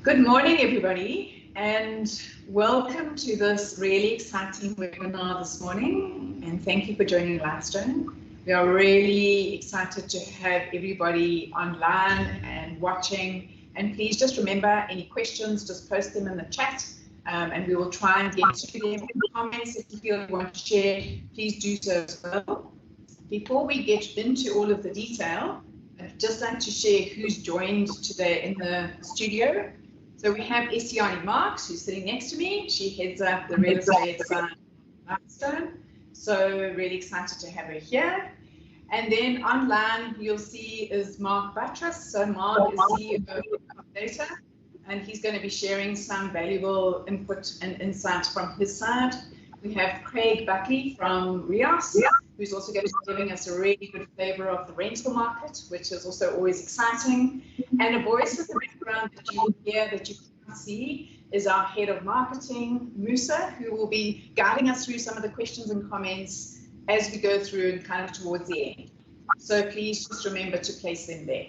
Good morning, everybody, and welcome to this really exciting webinar this morning. And thank you for joining Lightstone. We are really excited to have everybody online and watching. And please just remember, any questions, just post them in the chat, and we will try and get to them. Comments, if you feel you want to share, please do so as well. Before we get into all of the detail, I'd just like to share who's joined today in the studio. So we have Essiani Marks, who's sitting next to me. She heads up the real estate side of Lightstone. So really excited to have her here. And then online, you'll see is Mark Buttress. So Mark is CEO of Data, and he's going to be sharing some valuable input and insight from his side. We have Craig Buckley from Rios, who's also going to be giving us a really good flavor of the rental market, which is also always exciting. And a voice in the background that you will hear that you can't see is our head of marketing, Musa, who will be guiding us through some of the questions and comments as we go through and kind of towards the end. So please just remember to place them there.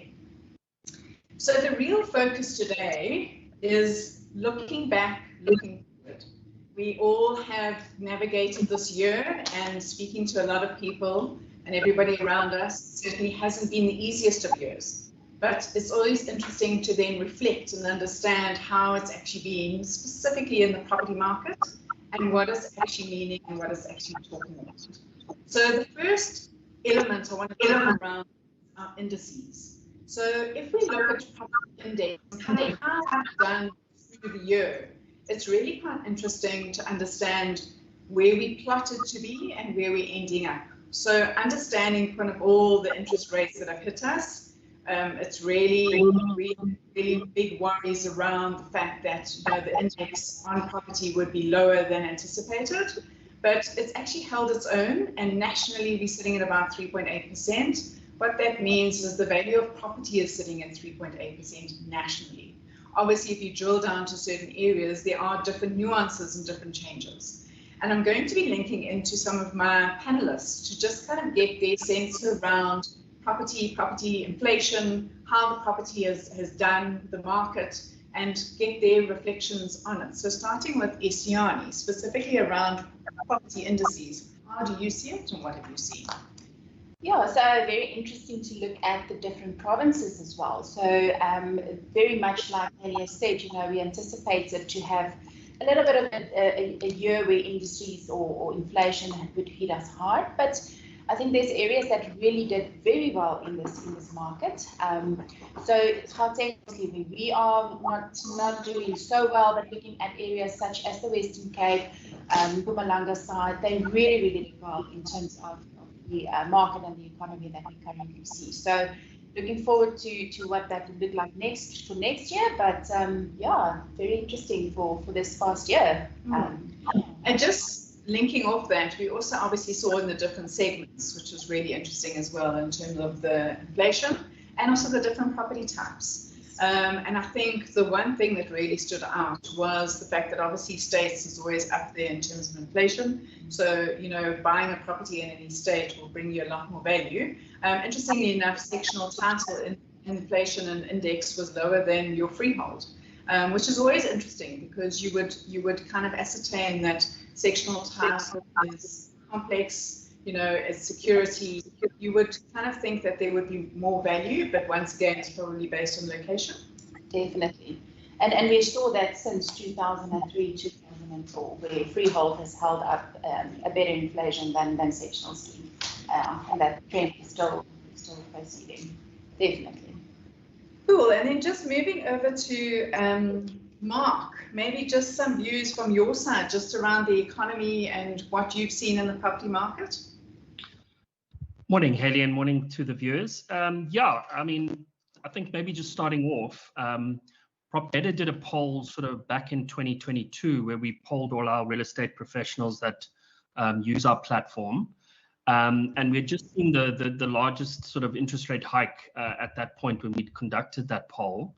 So the real focus today is looking back, looking forward. We all have navigated this year, and speaking to a lot of people and everybody around us, certainly hasn't been the easiest of years. But it's always interesting to then reflect and understand how it's actually been, specifically in the property market, and what it's actually meaning and what it's actually talking about. So the first element I want to talk around are indices. So if we look at property index, kind of how it's done through the year, it's really quite interesting to understand where we plotted to be and where we're ending up. So understanding kind of all the interest rates that have hit us, it's really big worries around the fact that the index on property would be lower than anticipated, but it's actually held its own, and nationally we're sitting at about 3.8%. What that means is the value of property is sitting at 3.8% nationally. Obviously, if you drill down to certain areas, there are different nuances and different changes. And I'm going to be linking into some of my panelists to just kind of get their sense around property inflation, how the property has done, the market, and get their reflections on it. So starting with Essiani, specifically around property indices, how do you see it and what have you seen? Yeah, so very interesting to look at the different provinces as well. So very much like Elias said, we anticipated to have a little bit of a year where industries or inflation would hit us hard, but I think there's areas that really did very well in this market. So Gauteng, we are not doing so well, but looking at areas such as the Western Cape, Mpumalanga side, they really did well in terms of the market and the economy that we currently see. So looking forward to what that would look like next year, but yeah, very interesting for this past year. And just linking off that, we also obviously saw in the different segments, which was really interesting as well in terms of the inflation and also the different property types. And I think the one thing that really stood out was the fact that obviously states is always up there in terms of inflation. So, buying a property in any state will bring you a lot more value. Interestingly enough, sectional title in inflation and index was lower than your freehold, which is always interesting because you would kind of ascertain that sectional title is complex, as security, you would kind of think that there would be more value, but once again, it's probably based on location. Definitely. And we saw that since 2003, 2004, where freehold has held up a better inflation than sectional scheme. And that trend is still proceeding, definitely. Cool, and then just moving over to Mark, maybe just some views from your side, just around the economy and what you've seen in the property market. Morning, Haley, and morning to the viewers. Yeah, I mean, I think maybe just starting off, PropData did a poll sort of back in 2022 where we polled all our real estate professionals that use our platform. And we had just seen the largest sort of interest rate hike at that point when we conducted that poll.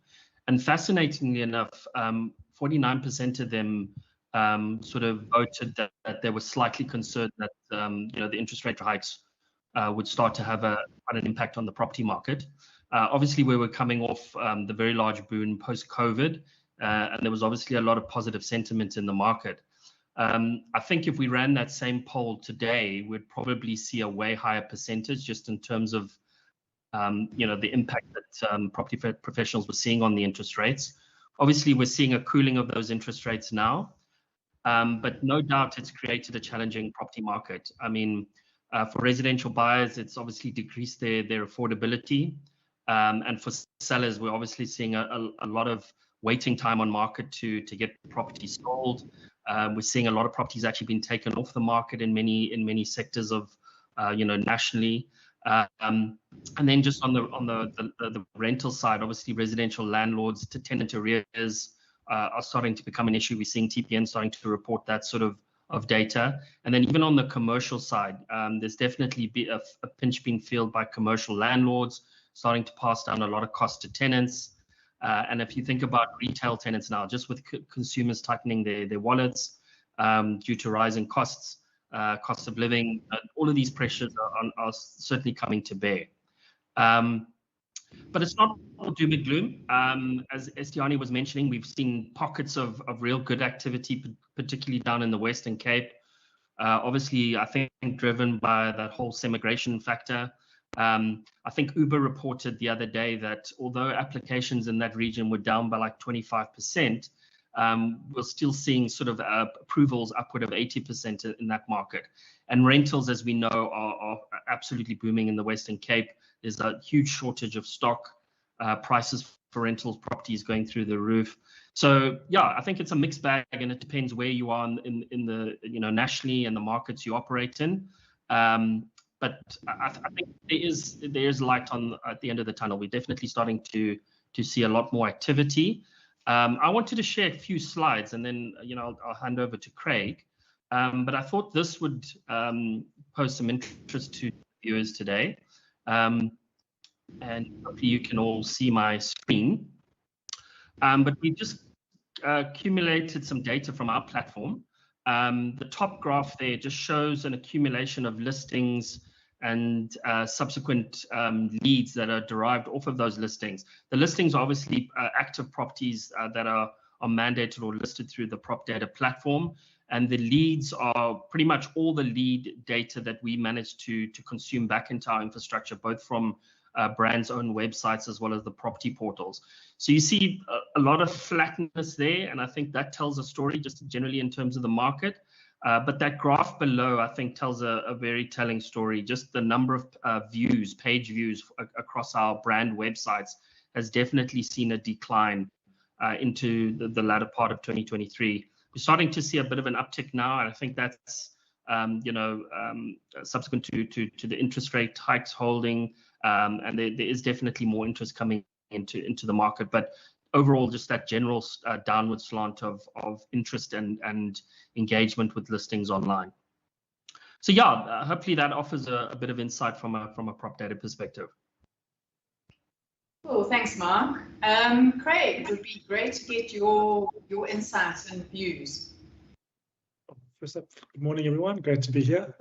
And fascinatingly enough, 49% of them sort of voted that they were slightly concerned that the interest rate hikes would start to have quite an impact on the property market. Obviously, we were coming off the very large boom post-COVID, and there was obviously a lot of positive sentiment in the market. I think if we ran that same poll today, we'd probably see a way higher percentage just in terms of the impact that property professionals were seeing on the interest rates. Obviously, we're seeing a cooling of those interest rates now, but no doubt it's created a challenging property market. I mean, for residential buyers, it's obviously decreased their affordability. And for sellers, we're obviously seeing a lot of waiting time on market to get properties sold. We're seeing a lot of properties actually being taken off the market in many sectors of, nationally. And then just on the rental side, obviously residential landlords to tenant arrears are starting to become an issue. We're seeing TPN starting to report that sort of data. And then even on the commercial side, there's definitely a pinch being felt by commercial landlords, starting to pass down a lot of cost to tenants. And if you think about retail tenants now, just with consumers tightening their wallets due to rising costs, cost of living, all of these pressures are certainly coming to bear. But it's not all doom and gloom. As Estiani was mentioning, we've seen pockets of real good activity, particularly down in the Western Cape. Obviously, I think driven by that whole semigration factor. I think Uber reported the other day that although applications in that region were down by like 25%, we're still seeing sort of approvals upward of 80% in that market. And rentals, as we know, are absolutely booming in the Western Cape. There's a huge shortage of stock. Prices for rentals properties going through the roof. So yeah, I think it's a mixed bag, and it depends where you are in the nationally and the markets you operate in. But I think there is light at the end of the tunnel. We're definitely starting to see a lot more activity. I wanted to share a few slides, and then I'll hand over to Craig. But I thought this would pose some interest to viewers today. And hopefully you can all see my screen. But we just accumulated some data from our platform. The top graph there just shows an accumulation of listings and subsequent leads that are derived off of those listings. The listings are obviously active properties that are mandated or listed through the prop data platform. And the leads are pretty much all the lead data that we manage to consume back into our infrastructure, both from brands' own websites as well as the property portals. So you see a lot of flatness there, and I think that tells a story just generally in terms of the market. But that graph below, I think, tells a very telling story. Just the number of views, page views across our brand websites has definitely seen a decline into the latter part of 2023. We're starting to see a bit of an uptick now, and I think that's subsequent to the interest rate hikes holding, and there is definitely more interest coming into the market. But overall, just that general downward slant of interest and engagement with listings online. So yeah, hopefully that offers a bit of insight from a prop data perspective. Cool, thanks, Mark. Craig, it would be great to get your insights and views. First up, good morning, everyone. Great to be here.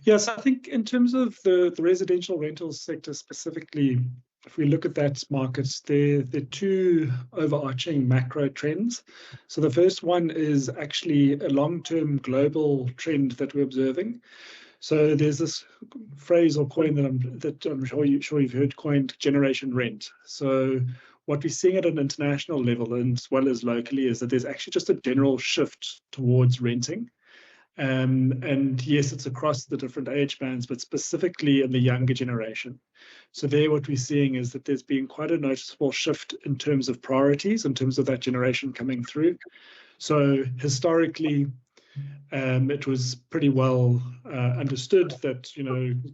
Yes, I think in terms of the residential rentals sector specifically, if we look at that market, there are two overarching macro trends. So the first one is actually a long-term global trend that we're observing. So there's this phrase or coin that I'm sure you've heard coined, generation rent. So what we're seeing at an international level and as well as locally is that there's actually just a general shift towards renting. And yes, it's across the different age bands, but specifically in the younger generation. So there what we're seeing is that there's been quite a noticeable shift in terms of priorities, in terms of that generation coming through. So historically, it was pretty well understood that,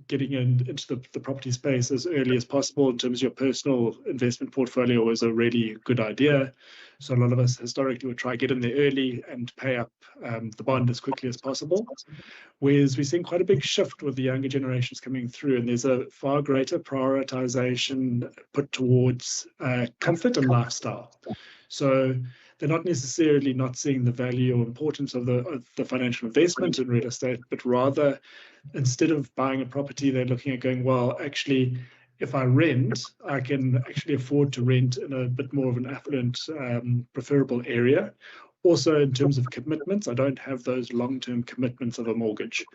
getting into the property space as early as possible in terms of your personal investment portfolio was a really good idea. So a lot of us historically would try to get in there early and pay up the bond as quickly as possible. Whereas we're seeing quite a big shift with the younger generations coming through, and there's a far greater prioritization put towards comfort and lifestyle. So they're not necessarily not seeing the value or importance of the financial investment in real estate, but rather instead of buying a property, they're looking at going, well, actually, if I rent, I can actually afford to rent in a bit more of an affluent, preferable area. Also, in terms of commitments, I don't have those long-term commitments of a mortgage.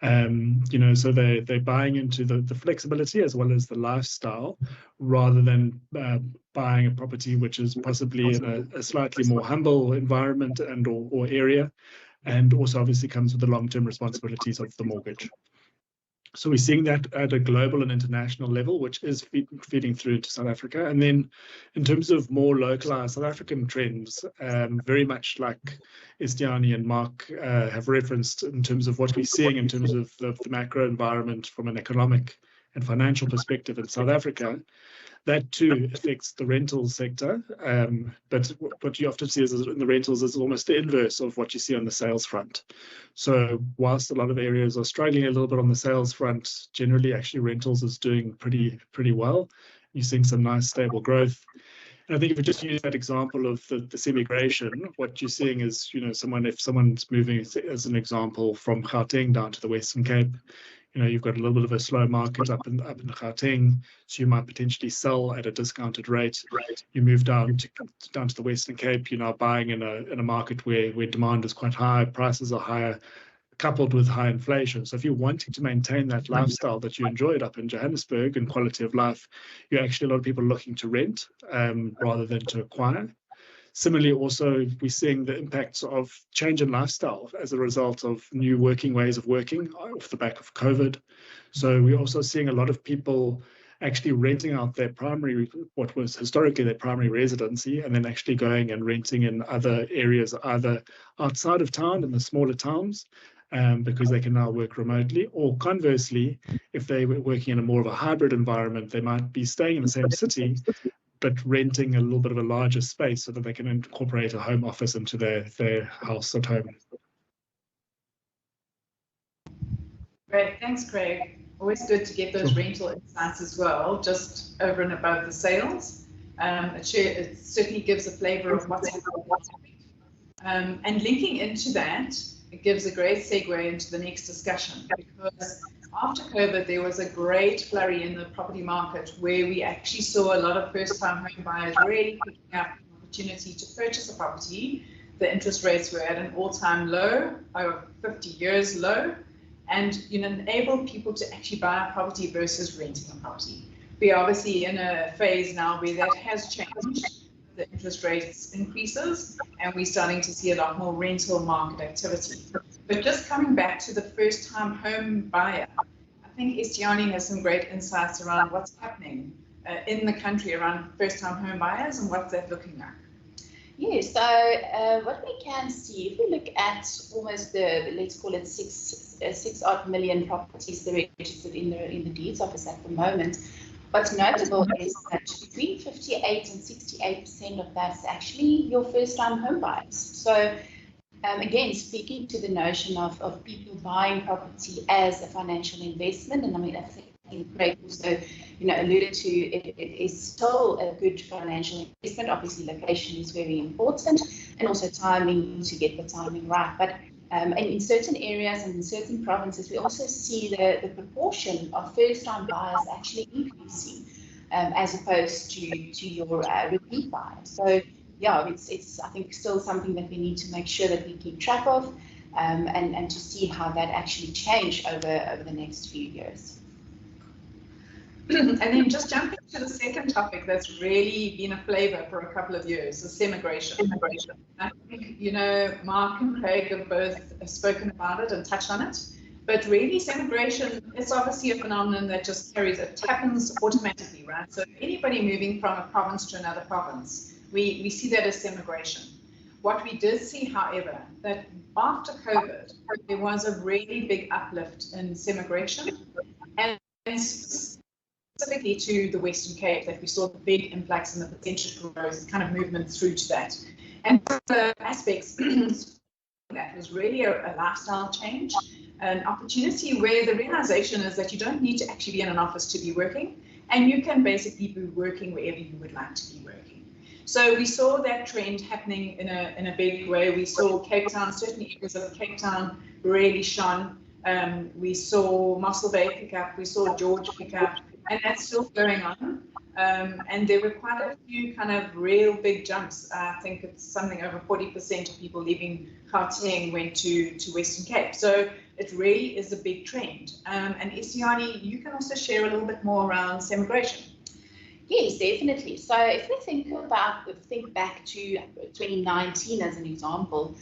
So they're buying into the flexibility as well as the lifestyle, rather than buying a property which is possibly in a slightly more humble environment and or area, and also obviously comes with the long-term responsibilities of the mortgage. So we're seeing that at a global and international level, which is feeding through to South Africa. And then in terms of more localized South African trends, very much like Istiani and Mark have referenced in terms of what we're seeing in terms of the macro environment from an economic and financial perspective in South Africa, that too affects the rental sector. But what you often see is in the rentals is almost the inverse of what you see on the sales front. So whilst a lot of areas are struggling a little bit on the sales front, generally actually rentals is doing pretty well. You're seeing some nice stable growth. And I think if we just use that example of the semigration, what you're seeing is, if someone's moving, as an example, from Gauteng down to the Western Cape, you've got a little bit of a slow market up in Gauteng, so you might potentially sell at a discounted rate. You move down to the Western Cape, you're now buying in a market where demand is quite high, prices are higher, coupled with high inflation. So if you're wanting to maintain that lifestyle that you enjoyed up in Johannesburg and quality of life, you're actually a lot of people looking to rent rather than to acquire. Similarly, also, we're seeing the impacts of change in lifestyle as a result of new working ways of working off the back of COVID. So we're also seeing a lot of people actually renting out what was historically their primary residency, and then actually going and renting in other areas, either outside of town in the smaller towns, because they can now work remotely, or conversely, if they were working in a more of a hybrid environment, they might be staying in the same city, but renting a little bit of a larger space so that they can incorporate a home office into their house at home. Great, thanks, Craig. Always good to get those rental insights as well, just over and above the sales. It certainly gives a flavor of what's happening. And linking into that, it gives a great segue into the next discussion, because after COVID, there was a great flurry in the property market where we actually saw a lot of first-time home buyers really picking up an opportunity to purchase a property. The interest rates were at an all-time low, over 50 years low, and enabled people to actually buy a property versus renting a property. We're obviously in a phase now where that has changed. The interest rates increases, and we're starting to see a lot more rental market activity. But just coming back to the first-time home buyer, I think Istiani has some great insights around what's happening in the country around first-time home buyers and what's that looking like. Yeah, so what we can see, if we look at almost let's call it 6 odd million properties that are registered in the deeds office at the moment, what's notable is that between 58 and 68% of that's actually your first-time home buyers. So again, speaking to the notion of people buying property as a financial investment, and I mean, I think Craig also, alluded to it is still a good financial investment. Obviously, location is very important, and also timing, to get the timing right. But and in certain areas and in certain provinces, we also see the proportion of first-time buyers actually increasing, as opposed to your repeat buyers. So yeah, it's I think still something that we need to make sure that we keep track of, and to see how that actually change over the next few years. And then just jumping to the second topic that's really been a flavor for a couple of years, is semigration. I think, Mark and Craig have both spoken about it and touched on it, but really semigration is obviously a phenomenon that just it happens automatically, right? So anybody moving from a province to another province, we see that as semigration. What we did see, however, that after COVID, there was a really big uplift in semigration, and specifically to the Western Cape, that we saw the big influx and the potential growth kind of movement through to that. And the aspects that was really a lifestyle change, an opportunity where the realization is that you don't need to actually be in an office to be working, and you can basically be working wherever you would like to be working. So we saw that trend happening in a big way. We saw Cape Town, certain areas of Cape Town really shone. We saw Mossel Bay pick up, we saw George pick up, and that's still going on. And there were quite a few kind of real big jumps. I think it's something over 40% of people leaving Gauteng went to Western Cape. So it really is a big trend. And Isiani, you can also share a little bit more around Semigration. Yes, definitely. So if we think back to 2019 as an example,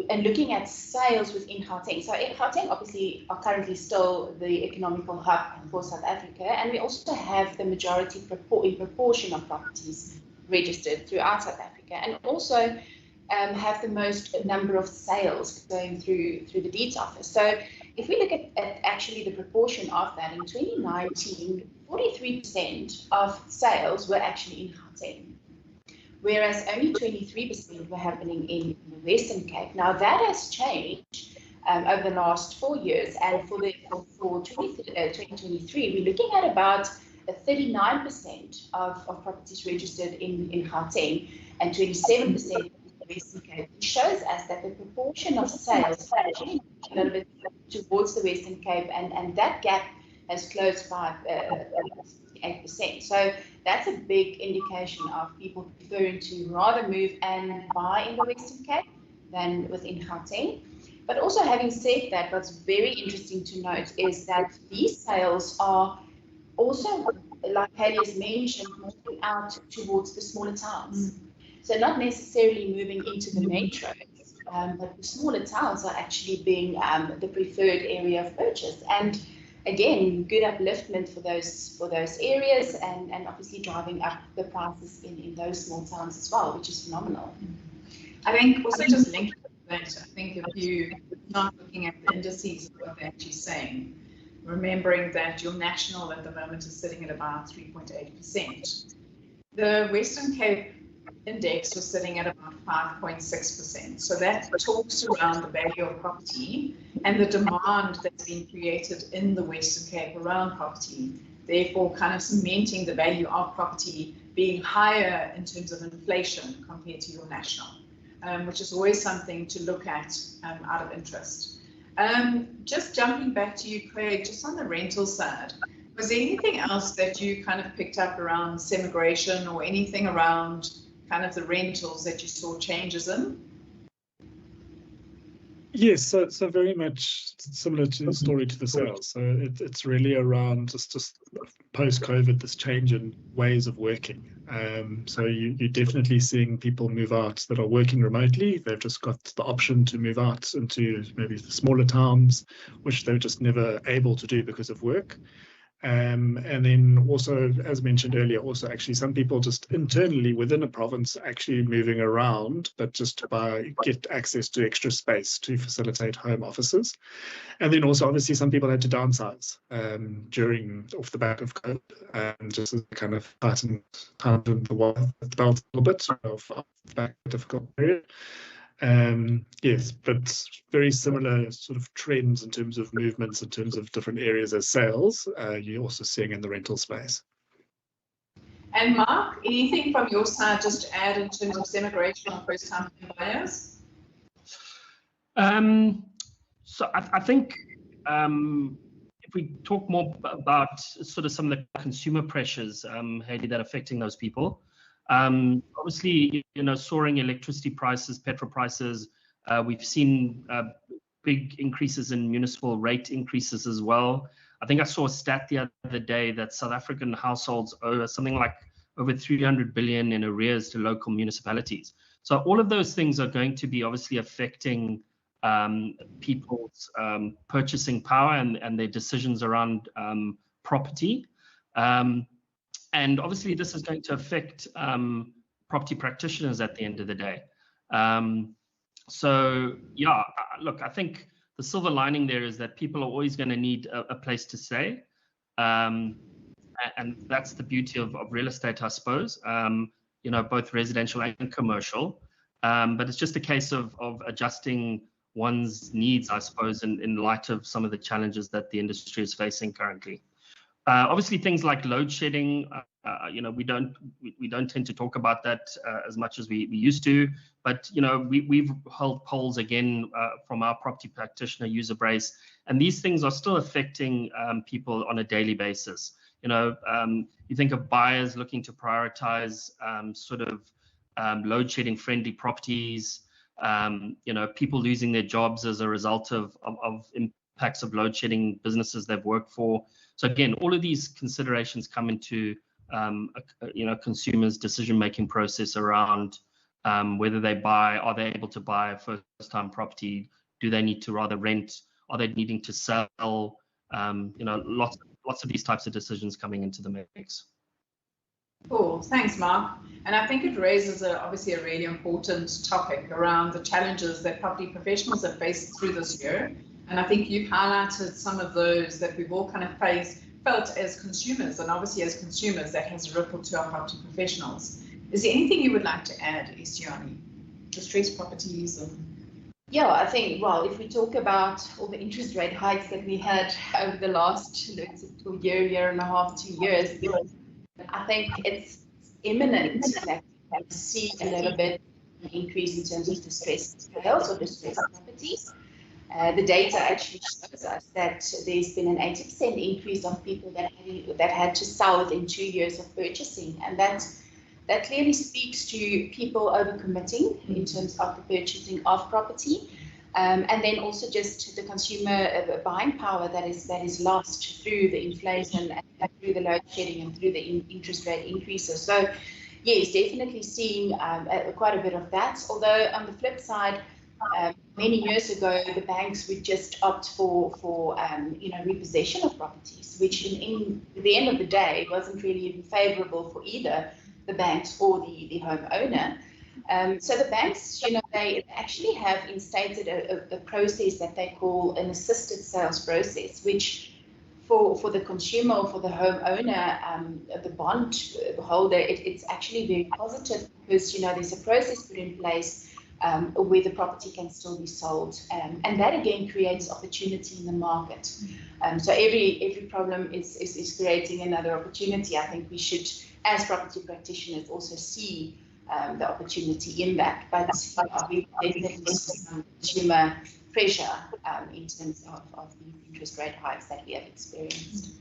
and looking at sales within Gauteng. So Gauteng obviously are currently still the economical hub for South Africa, and we also have the majority in proportion of properties registered throughout South Africa, and also have the most number of sales going through the deeds office. So if we look at actually the proportion of that, in 2019, 43% of sales were actually in Gauteng, whereas only 23% were happening in the Western Cape. Now that has changed over the last 4 years, and for 2023, we're looking at about 39% of properties registered in Gauteng and 27% in the Western Cape. It shows us that the proportion of sales actually a little bit towards the Western Cape, and that gap has closed by 8%. So that's a big indication of people preferring to rather move and buy in the Western Cape than within Gauteng. But also, having said that, what's very interesting to note is that these sales are also, like Haley has mentioned, moving out towards the smaller towns. So not necessarily moving into the metros, but the smaller towns are actually being the preferred area of purchase. And again, good upliftment for those areas, and obviously driving up the prices in those small towns as well, which is phenomenal. I think also just linking to that, I think if you're not looking at the indices of what they're actually saying, remembering that your national at the moment is sitting at about 3.8%. The Western Cape index was sitting at about 5.6%. So that talks around the value of property and the demand that's been created in the Western Cape around property, therefore kind of cementing the value of property being higher in terms of inflation compared to your national, which is always something to look at out of interest. Just jumping back to you, Craig, just on the rental side, was there anything else that you kind of picked up around Semigration or anything around kind of the rentals that you saw changes in? Yes, so very much similar to the story to the sales. So it's really around just post-COVID, this change in ways of working. So you're definitely seeing people move out that are working remotely. They've just got the option to move out into maybe the smaller towns, which they were just never able to do because of work. And then also, as mentioned earlier, also actually some people just internally within a province actually moving around, but just to get access to extra space to facilitate home offices. And then also obviously some people had to downsize off the back of COVID, just as kind of tightened the belt a little bit off the back of a difficult period. Yes, but very similar sort of trends in terms of movements, in terms of different areas as sales, you're also seeing in the rental space. And Mark, anything from your side just to add in terms of Semigration or first-time buyers? So I think if we talk more about sort of some of the consumer pressures, Haley, that are affecting those people. Obviously, soaring electricity prices, petrol prices. We've seen big increases in municipal rate increases as well. I think I saw a stat the other day that South African households owe something like over 300 billion in arrears to local municipalities. So all of those things are going to be obviously affecting people's purchasing power and their decisions around property. And obviously, this is going to affect property practitioners at the end of the day. So, yeah, look, I think the silver lining there is that people are always going to need a place to stay. And that's the beauty of real estate, I suppose, both residential and commercial. But it's just a case of adjusting one's needs, I suppose, in light of some of the challenges that the industry is facing currently. Obviously, things like load shedding we don't tend to talk about that as much as we used to. But we've held polls again from our property practitioner user base, and these things are still affecting people on a daily basis. You think of buyers looking to prioritize load shedding friendly properties. People losing their jobs as a result of impacts of load shedding businesses they've worked for. So again, all of these considerations come into consumers' decision-making process around whether they buy, are they able to buy a first-time property? Do they need to rather rent? Are they needing to sell? Lots of these types of decisions coming into the mix. Cool, thanks, Mark. And I think it raises obviously a really important topic around the challenges that property professionals have faced through this year. And I think you've highlighted some of those that we've all kind of felt as consumers, and obviously as consumers that has rippled to our property professionals. Is there anything you would like to add, Estiani? Distressed properties? Yeah, I think, well, if we talk about all the interest rate hikes that we had over the last year and a half, 2 years, I think it's imminent that we see a little bit of an increase in terms of distressed sales or distressed properties. The data actually shows us that there's been an 80% increase of people that had to sell within 2 years of purchasing, and that clearly speaks to people overcommitting in terms of the purchasing of property, and then also just the consumer buying power that is lost through the inflation and through the load shedding and through the interest rate increases. So yes, definitely seeing quite a bit of that. Although on the flip side, many years ago, the banks would just opt for repossession of properties, which in the end of the day wasn't really even favourable for either the banks or the homeowner. So the banks, they actually have instated a process that they call an assisted sales process, which for the consumer or for the homeowner, the bond holder, it's actually very positive because, there's a process put in place where the property can still be sold. And that again creates opportunity in the market. So every problem is creating another opportunity. I think we should, as property practitioners, also see the opportunity in that. But we definitely see some consumer pressure in terms of the interest rate hikes that we have experienced.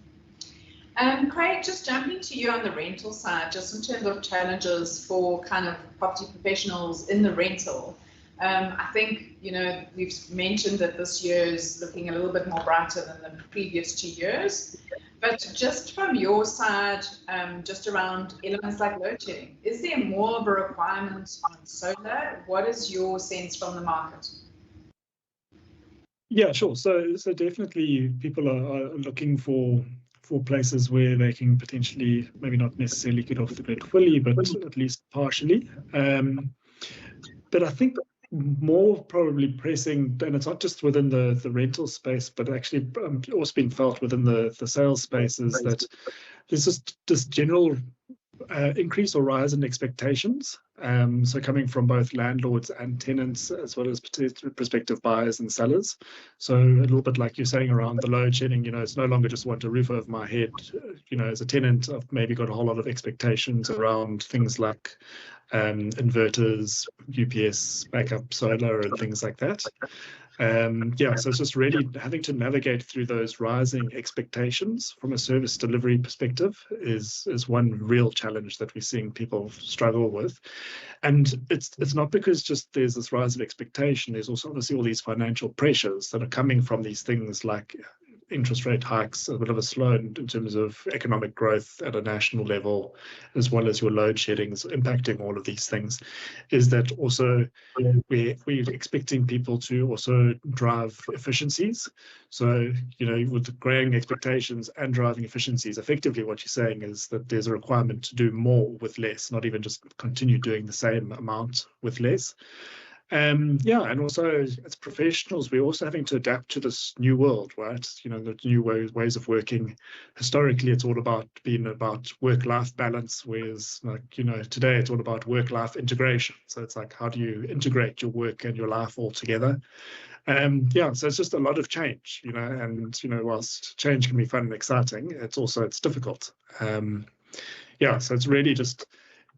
Craig, just jumping to you on the rental side, just in terms of challenges for kind of property professionals in the rental. I think, we've mentioned that this year is looking a little bit more brighter than the previous 2 years. But just from your side, just around elements like load shedding, is there more of a requirement on solar? What is your sense from the market? Yeah, sure. So definitely people are looking for places where they can potentially maybe not necessarily get off the grid fully, but at least partially. But I think more probably pressing, and it's not just within the rental space, but actually also being felt within the sales space, is that there's just this general increase or rise in expectations. So coming from both landlords and tenants, as well as prospective buyers and sellers. So a little bit like you're saying around the load shedding, it's no longer just want a roof over my head. As a tenant, I've maybe got a whole lot of expectations around things like inverters, UPS, backup solar, and things like that. So it's just really having to navigate through those rising expectations from a service delivery perspective is one real challenge that we're seeing people struggle with. And it's not because just there's this rise of expectation, there's also obviously all these financial pressures that are coming from these things like interest rate hikes, a bit of a slow in terms of economic growth at a national level, as well as your load shedding impacting all of these things, is that also we're expecting people to also drive efficiencies. So, with the growing expectations and driving efficiencies, effectively what you're saying is that there's a requirement to do more with less, not even just continue doing the same amount with less. And also as professionals, we're also having to adapt to this new world, right? The new ways of working. Historically, it's all about being about work-life balance, whereas today it's all about work-life integration. So it's like, how do you integrate your work and your life all together? So it's just a lot of change, and whilst change can be fun and exciting, it's difficult. yeah, so it's really just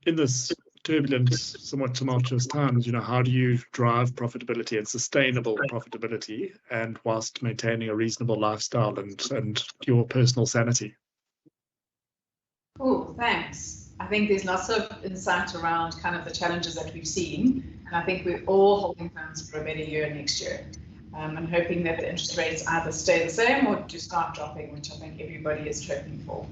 in this turbulent, somewhat tumultuous times, how do you drive profitability and sustainable profitability, and whilst maintaining a reasonable lifestyle and your personal sanity? Cool, thanks. I think there's lots of insight around kind of the challenges that we've seen, and I think we're all holding hands for a better year next year. I'm hoping that the interest rates either stay the same or do start dropping, which I think everybody is hoping for.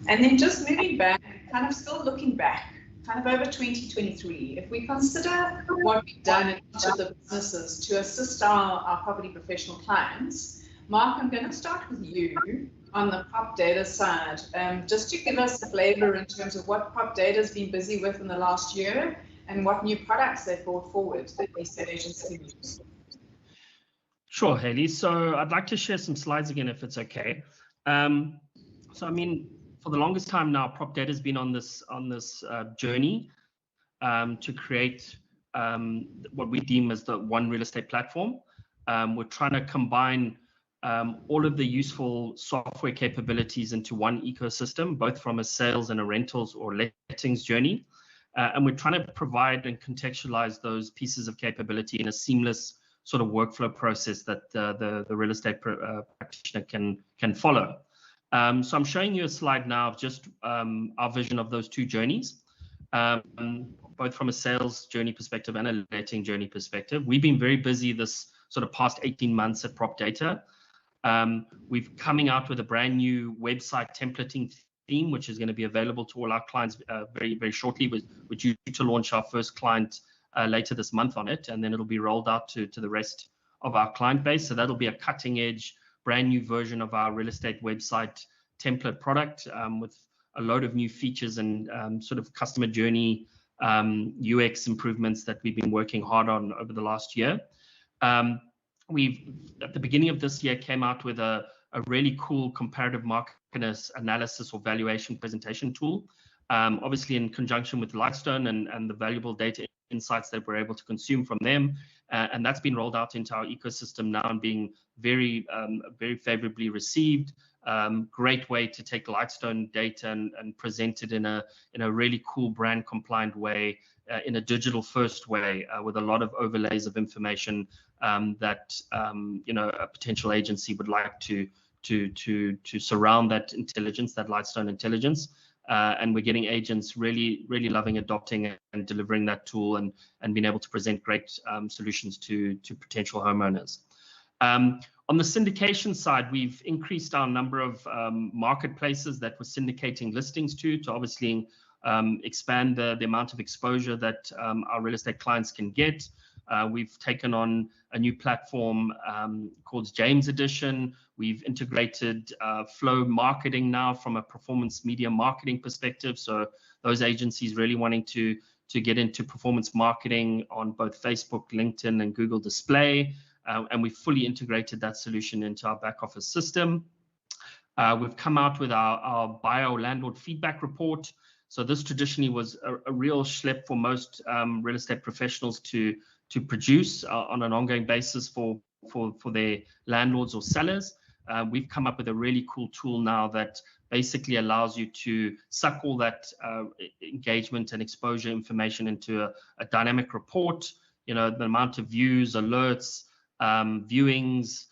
And then just moving back, kind of still looking back, kind of over 2023, if we consider what we've done in each of the businesses to assist our property professional clients, Mark, I'm going to start with you on the prop data side, just to give us a flavor in terms of what prop data has been busy with in the last year and what new products they've brought forward that the estate agents can use. Sure, Hayley. So I'd like to share some slides again, if it's okay. So I mean, for the longest time now, prop data has been on this journey to create what we deem as the one real estate platform. We're trying to combine all of the useful software capabilities into one ecosystem, both from a sales and a rentals or lettings journey. And we're trying to provide and contextualize those pieces of capability in a seamless sort of workflow process that the real estate practitioner can follow. So I'm showing you a slide now of just our vision of those two journeys, both from a sales journey perspective and a letting journey perspective. We've been very busy this sort of past 18 months at Prop Data. We've coming out with a brand new website templating theme, which is going to be available to all our clients very, very shortly. We're due to launch our first client later this month on it, and then it'll be rolled out to the rest of our client base. So that'll be a cutting edge, brand new version of our real estate website template product with a load of new features and sort of customer journey UX improvements that we've been working hard on over the last year. We've, at the beginning of this year, came out with a really cool comparative market analysis or valuation presentation tool, obviously in conjunction with Lightstone and the valuable data insights that we're able to consume from them. And that's been rolled out into our ecosystem now and being very, very favorably received. Great way to take Lightstone data and present it in a really cool brand compliant way, in a digital first way, with a lot of overlays of information that a potential agency would like to surround that intelligence, that Lightstone intelligence. And we're getting agents really, really loving adopting and delivering that tool and being able to present great solutions to potential homeowners. On the syndication side, we've increased our number of marketplaces that we're syndicating listings to obviously expand the amount of exposure that our real estate clients can get. We've taken on a new platform called James Edition. We've integrated flow marketing now from a performance media marketing perspective. So those agencies really wanting to get into performance marketing on both Facebook, LinkedIn, and Google Display. And we've fully integrated that solution into our back office system. We've come out with our bio landlord feedback report. So this traditionally was a real schlep for most real estate professionals to produce on an ongoing basis for their landlords or sellers. We've come up with a really cool tool now that basically allows you to suck all that engagement and exposure information into a dynamic report. The amount of views, alerts, viewings,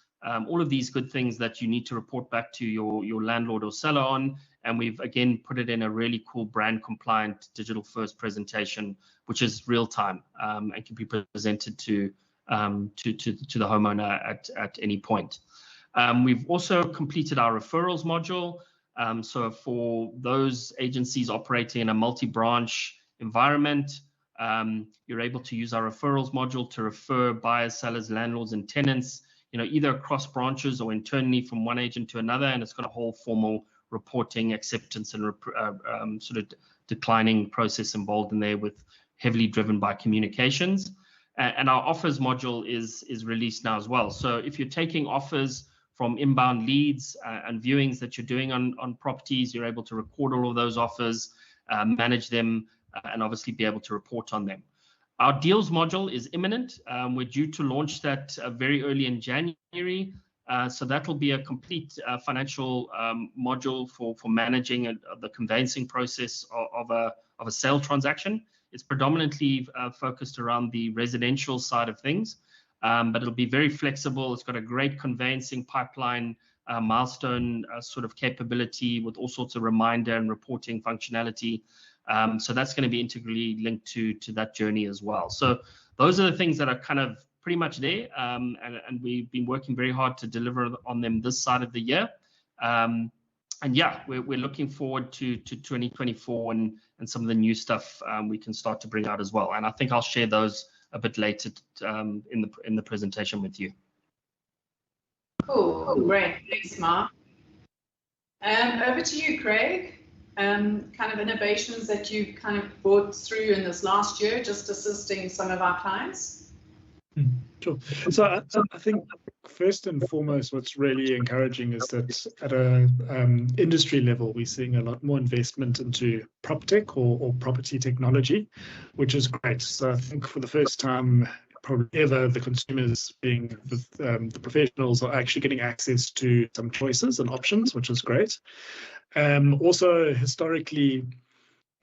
all of these good things that you need to report back to your landlord or seller on. And we've again put it in a really cool brand compliant digital first presentation, which is real time and can be presented to the homeowner at any point. We've also completed our referrals module. So for those agencies operating in a multi-branch environment, you're able to use our referrals module to refer buyers, sellers, landlords, and tenants, either across branches or internally from one agent to another. And it's got a whole formal reporting, acceptance, and sort of declining process involved in there, with heavily driven by communications. And our offers module is released now as well. So if you're taking offers from inbound leads and viewings that you're doing on properties, you're able to record all of those offers, manage them, and obviously be able to report on them. Our deals module is imminent. We're due to launch that very early in January. So that will be a complete financial module for managing the conveyancing process of a sale transaction. It's predominantly focused around the residential side of things, but it'll be very flexible. It's got a great conveyancing pipeline, milestone sort of capability with all sorts of reminder and reporting functionality. So that's going to be integrally linked to that journey as well. So those are the things that are kind of pretty much there, and we've been working very hard to deliver on them this side of the year. And yeah, we're looking forward to 2024 and some of the new stuff we can start to bring out as well. And I think I'll share those a bit later in the presentation with you. Cool, great, thanks, Mark. Over to you, Craig. Kind of innovations that you've kind of brought through in this last year, just assisting some of our clients. Sure. So I think first and foremost, what's really encouraging is that at a industry level, we're seeing a lot more investment into PropTech or property technology, which is great. So I think for the first time probably ever, the consumers, being the professionals, are actually getting access to some choices and options, which is great. Also, historically,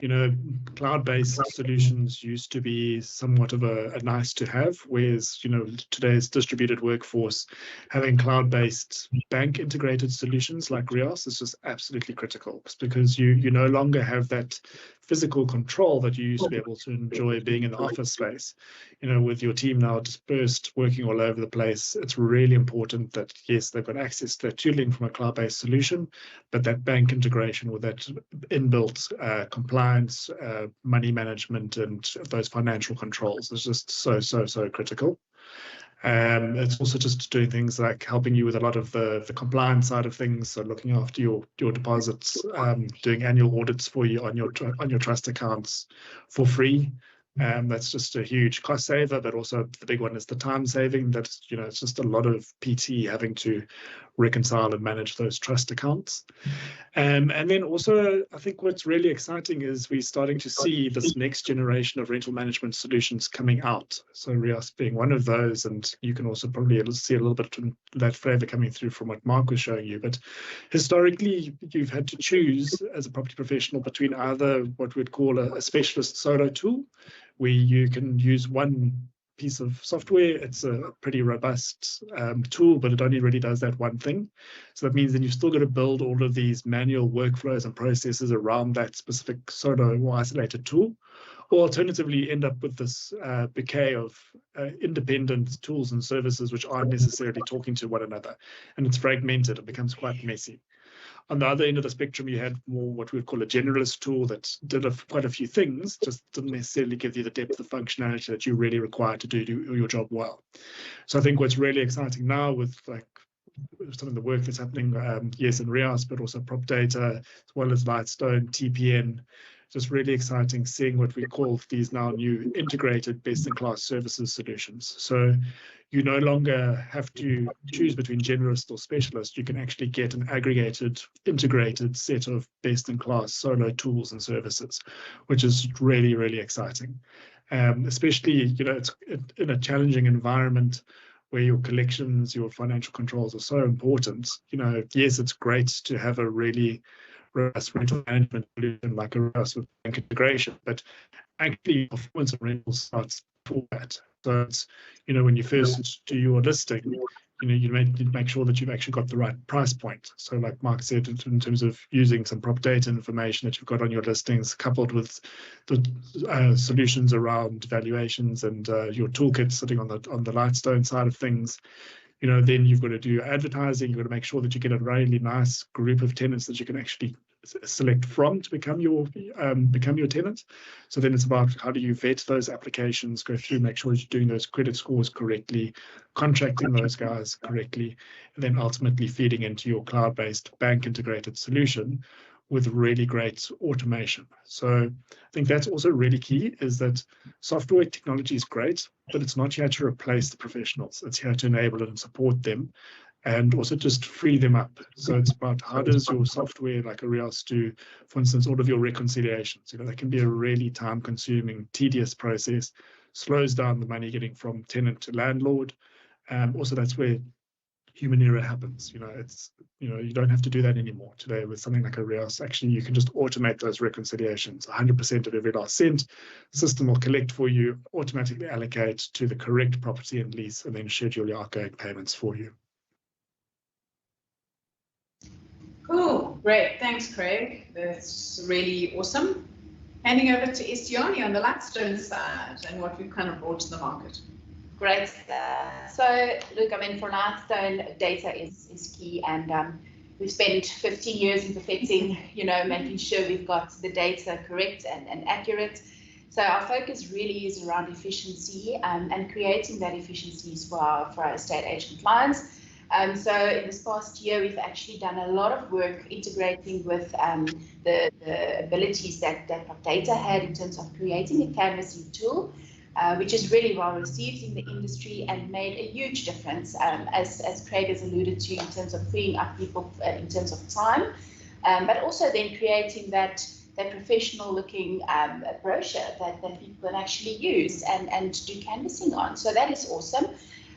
you know, cloud-based solutions used to be somewhat of a nice to have, whereas, you know, today's distributed workforce, having cloud-based bank integrated solutions like Rios is just absolutely critical, because you no longer have that physical control that you used to be able to enjoy being in the office space. You know, with your team now dispersed, working all over the place, it's really important that, yes, they've got access to that tooling from a cloud-based solution, but that bank integration with that inbuilt compliance, money management, and those financial controls is just so critical. It's also just doing things like helping you with a lot of the compliance side of things, so looking after your deposits, doing annual audits for you on your trust accounts for free. That's just a huge cost saver, but also the big one is the time saving. That's, you know, it's just a lot of PT having to reconcile and manage those trust accounts. And then also, I think what's really exciting is we're starting to see this next generation of rental management solutions coming out. So Rios being one of those, and you can also probably see a little bit of that flavor coming through from what Mark was showing you. But historically, you've had to choose as a property professional between either what we'd call a specialist solo tool, where you can use one piece of software. It's a pretty robust tool, but it only really does that one thing. So that means then you've still got to build all of these manual workflows and processes around that specific solo or isolated tool. Or alternatively, you end up with this bouquet of independent tools and services which aren't necessarily talking to one another. And it's fragmented. It becomes quite messy. On the other end of the spectrum, you had more what we would call a generalist tool that did quite a few things, just didn't necessarily give you the depth of functionality that you really require to do your job well. So I think what's really exciting now with like some of the work that's happening, yes, in Rios, but also prop data, as well as Lightstone, TPN, just really exciting seeing what we call these now new integrated best-in-class services solutions. So you no longer have to choose between generalist or specialist. You can actually get an aggregated, integrated set of best-in-class solo tools and services, which is really, really exciting. Especially, you know, it's in a challenging environment where your collections, your financial controls are so important. You know, yes, it's great to have a really robust rental management solution like a Rios with bank integration, but actually performance of rentals starts before that. So it's, you know, when you first do your listing, you know, you make sure that you've actually got the right price point. So like Mark said, in terms of using some prop data information that you've got on your listings, coupled with the solutions around valuations and your toolkit sitting on the Lightstone side of things, you know, then you've got to do advertising. You've got to make sure that you get a really nice group of tenants that you can actually select from to become your tenant. So then it's about how do you vet those applications, go through, make sure you're doing those credit scores correctly, contracting those guys correctly, and then ultimately feeding into your cloud-based bank integrated solution with really great automation. So I think that's also really key, is that software technology is great, but it's not here to replace the professionals. It's here to enable and support them, and also just free them up. So it's about how does your software like a Rios do, for instance, all of your reconciliations. You know, that can be a really time-consuming, tedious process, slows down the money getting from tenant to landlord. Also, that's where human error happens. You don't have to do that anymore today with something like a Rios. Actually, you can just automate those reconciliations. 100% of every last cent, the system will collect for you, automatically allocate to the correct property and lease, and then schedule your outgoing payments for you. Cool, great, thanks Craig. That's really awesome. Handing over to Estiani on the Lightstone side and what we've kind of brought to the market. Great. So look, I mean, for Lightstone, data is key, and we've spent 15 years in perfecting, making sure we've got the data correct and accurate. So our focus really is around efficiency and creating that efficiencies for our estate agent clients. So in this past year, we've actually done a lot of work integrating with the abilities that data had in terms of creating a canvassing tool, which is really well received in the industry and made a huge difference, as Craig has alluded to, in terms of freeing up people in terms of time, but also then creating that professional looking brochure that people can actually use and do canvassing on. So that is awesome.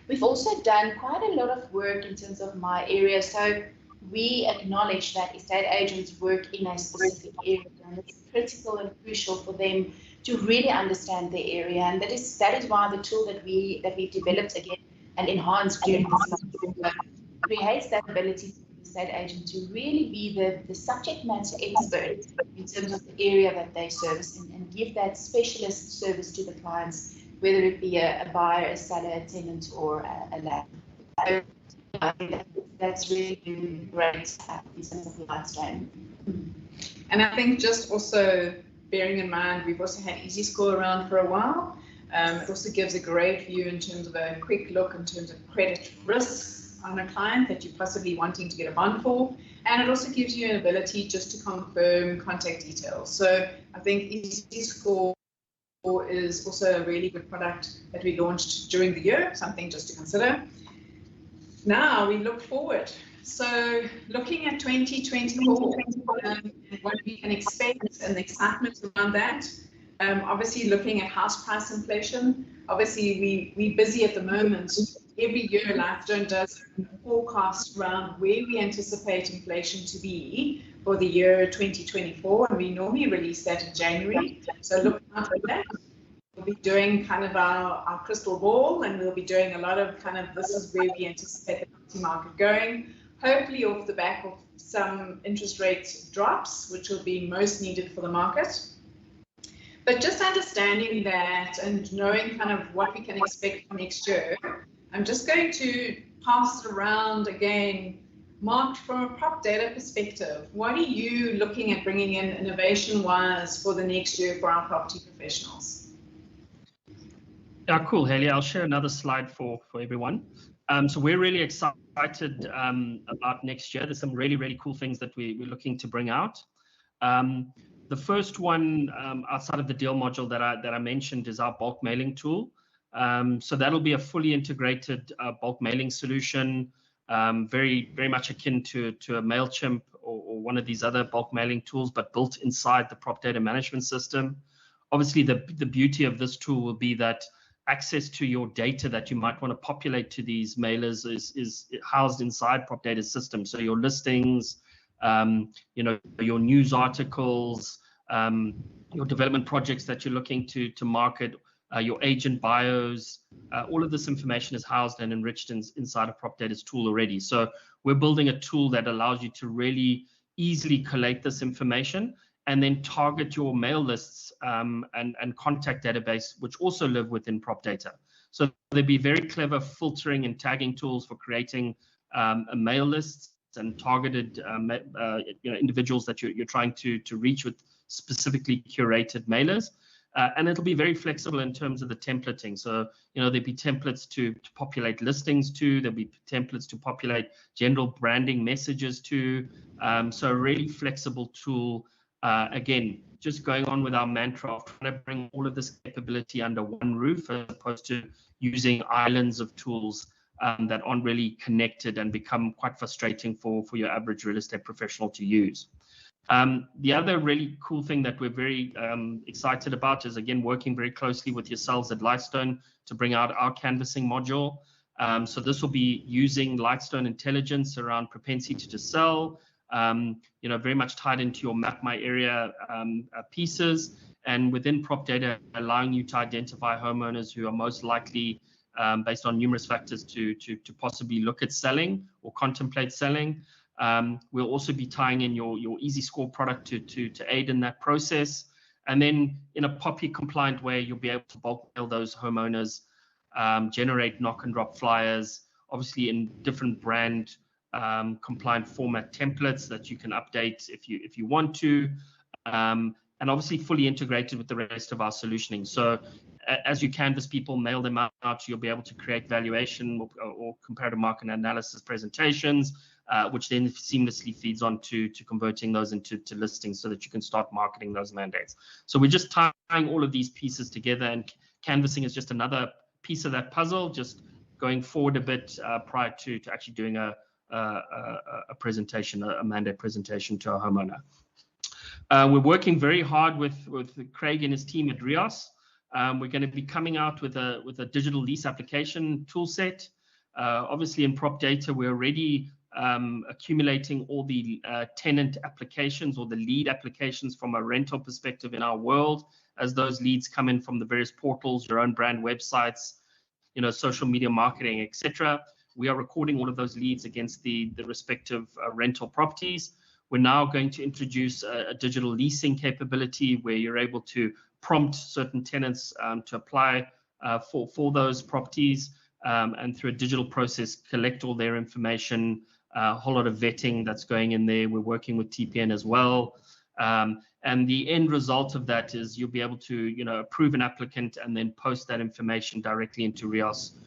We've also done quite a lot of work in terms of my area. So we acknowledge that estate agents work in a specific area, and it's critical and crucial for them to really understand their area. And that is why the tool that we developed again and enhanced during this month creates that ability for the estate agent to really be the subject matter expert in terms of the area that they service and give that specialist service to the clients, whether it be a buyer, a seller, a tenant, or a landlord. That's really great in terms of Lightstone. And I think just also bearing in mind, we've also had Easy Score around for a while. It also gives a great view in terms of a quick look in terms of credit risks on a client that you're possibly wanting to get a bond for. And it also gives you an ability just to confirm contact details. So I think Easy Score is also a really good product that we launched during the year, something just to consider. Now we look forward. So looking at 2024 and what we can expect and the excitement around that, obviously looking at house price inflation. Obviously we're busy at the moment. Every year Lightstone does a forecast around where we anticipate inflation to be for the year 2024, and we normally release that in January. So look out for that. We'll be doing kind of our crystal ball, and we'll be doing a lot of kind of this is where we anticipate the property market going, hopefully off the back of some interest rate drops, which will be most needed for the market. But just understanding that and knowing kind of what we can expect for next year, I'm just going to pass it around again. Mark, from a prop data perspective, what are you looking at bringing in innovation-wise for the next year for our property professionals? Yeah, cool, Haley. I'll share another slide for everyone. So we're really excited about next year. There's some really, really cool things that we're looking to bring out. The first one outside of the deal module that I mentioned is our bulk mailing tool. So that'll be a fully integrated bulk mailing solution, very, very much akin to a MailChimp or one of these other bulk mailing tools, but built inside the prop data management system. Obviously, the beauty of this tool will be that access to your data that you might want to populate to these mailers is housed inside prop data system. So your listings, your news articles, your development projects that you're looking to market, your agent bios, all of this information is housed and enriched inside of prop data's tool already. So we're building a tool that allows you to really easily collate this information and then target your mail lists and contact database, which also live within prop data. So there'll be very clever filtering and tagging tools for creating a mail lists and targeted individuals that you're trying to reach with specifically curated mailers. And it'll be very flexible in terms of the templating. So, there'll be templates to populate listings to, there'll be templates to populate general branding messages to. So a really flexible tool. Again, just going on with our mantra of trying to bring all of this capability under one roof, as opposed to using islands of tools that aren't really connected and become quite frustrating for your average real estate professional to use. The other really cool thing that we're very excited about is, again, working very closely with yourselves at Lightstone to bring out our canvassing module. So this will be using Lightstone intelligence around propensity to sell, very much tied into your Map My Area pieces, and within prop data, allowing you to identify homeowners who are most likely, based on numerous factors, to possibly look at selling or contemplate selling. We'll also be tying in your Easy Score product to aid in that process. And then in a POPI compliant way, you'll be able to bulk mail those homeowners, generate knock and drop flyers, obviously in different brand compliant format templates that you can update if you want to, and obviously fully integrated with the rest of our solutioning. So as you canvas people, mail them out, you'll be able to create valuation or comparative market analysis presentations, which then seamlessly feeds on to converting those into listings so that you can start marketing those mandates. So we're just tying all of these pieces together, and canvassing is just another piece of that puzzle, just going forward a bit prior to actually doing a presentation, a mandate presentation to a homeowner. We're working very hard with Craig and his team at Rios. We're going to be coming out with a digital lease application tool set. Obviously in prop data, we're already accumulating all the tenant applications or the lead applications from a rental perspective in our world, as those leads come in from the various portals, your own brand websites, social media marketing, etc. We are recording all of those leads against the respective rental properties. We're now going to introduce a digital leasing capability where you're able to prompt certain tenants to apply for those properties, and through a digital process collect all their information. A whole lot of vetting that's going in there. We're working with TPN as well. And the end result of that is you'll be able to approve an applicant and then post that information directly into Rios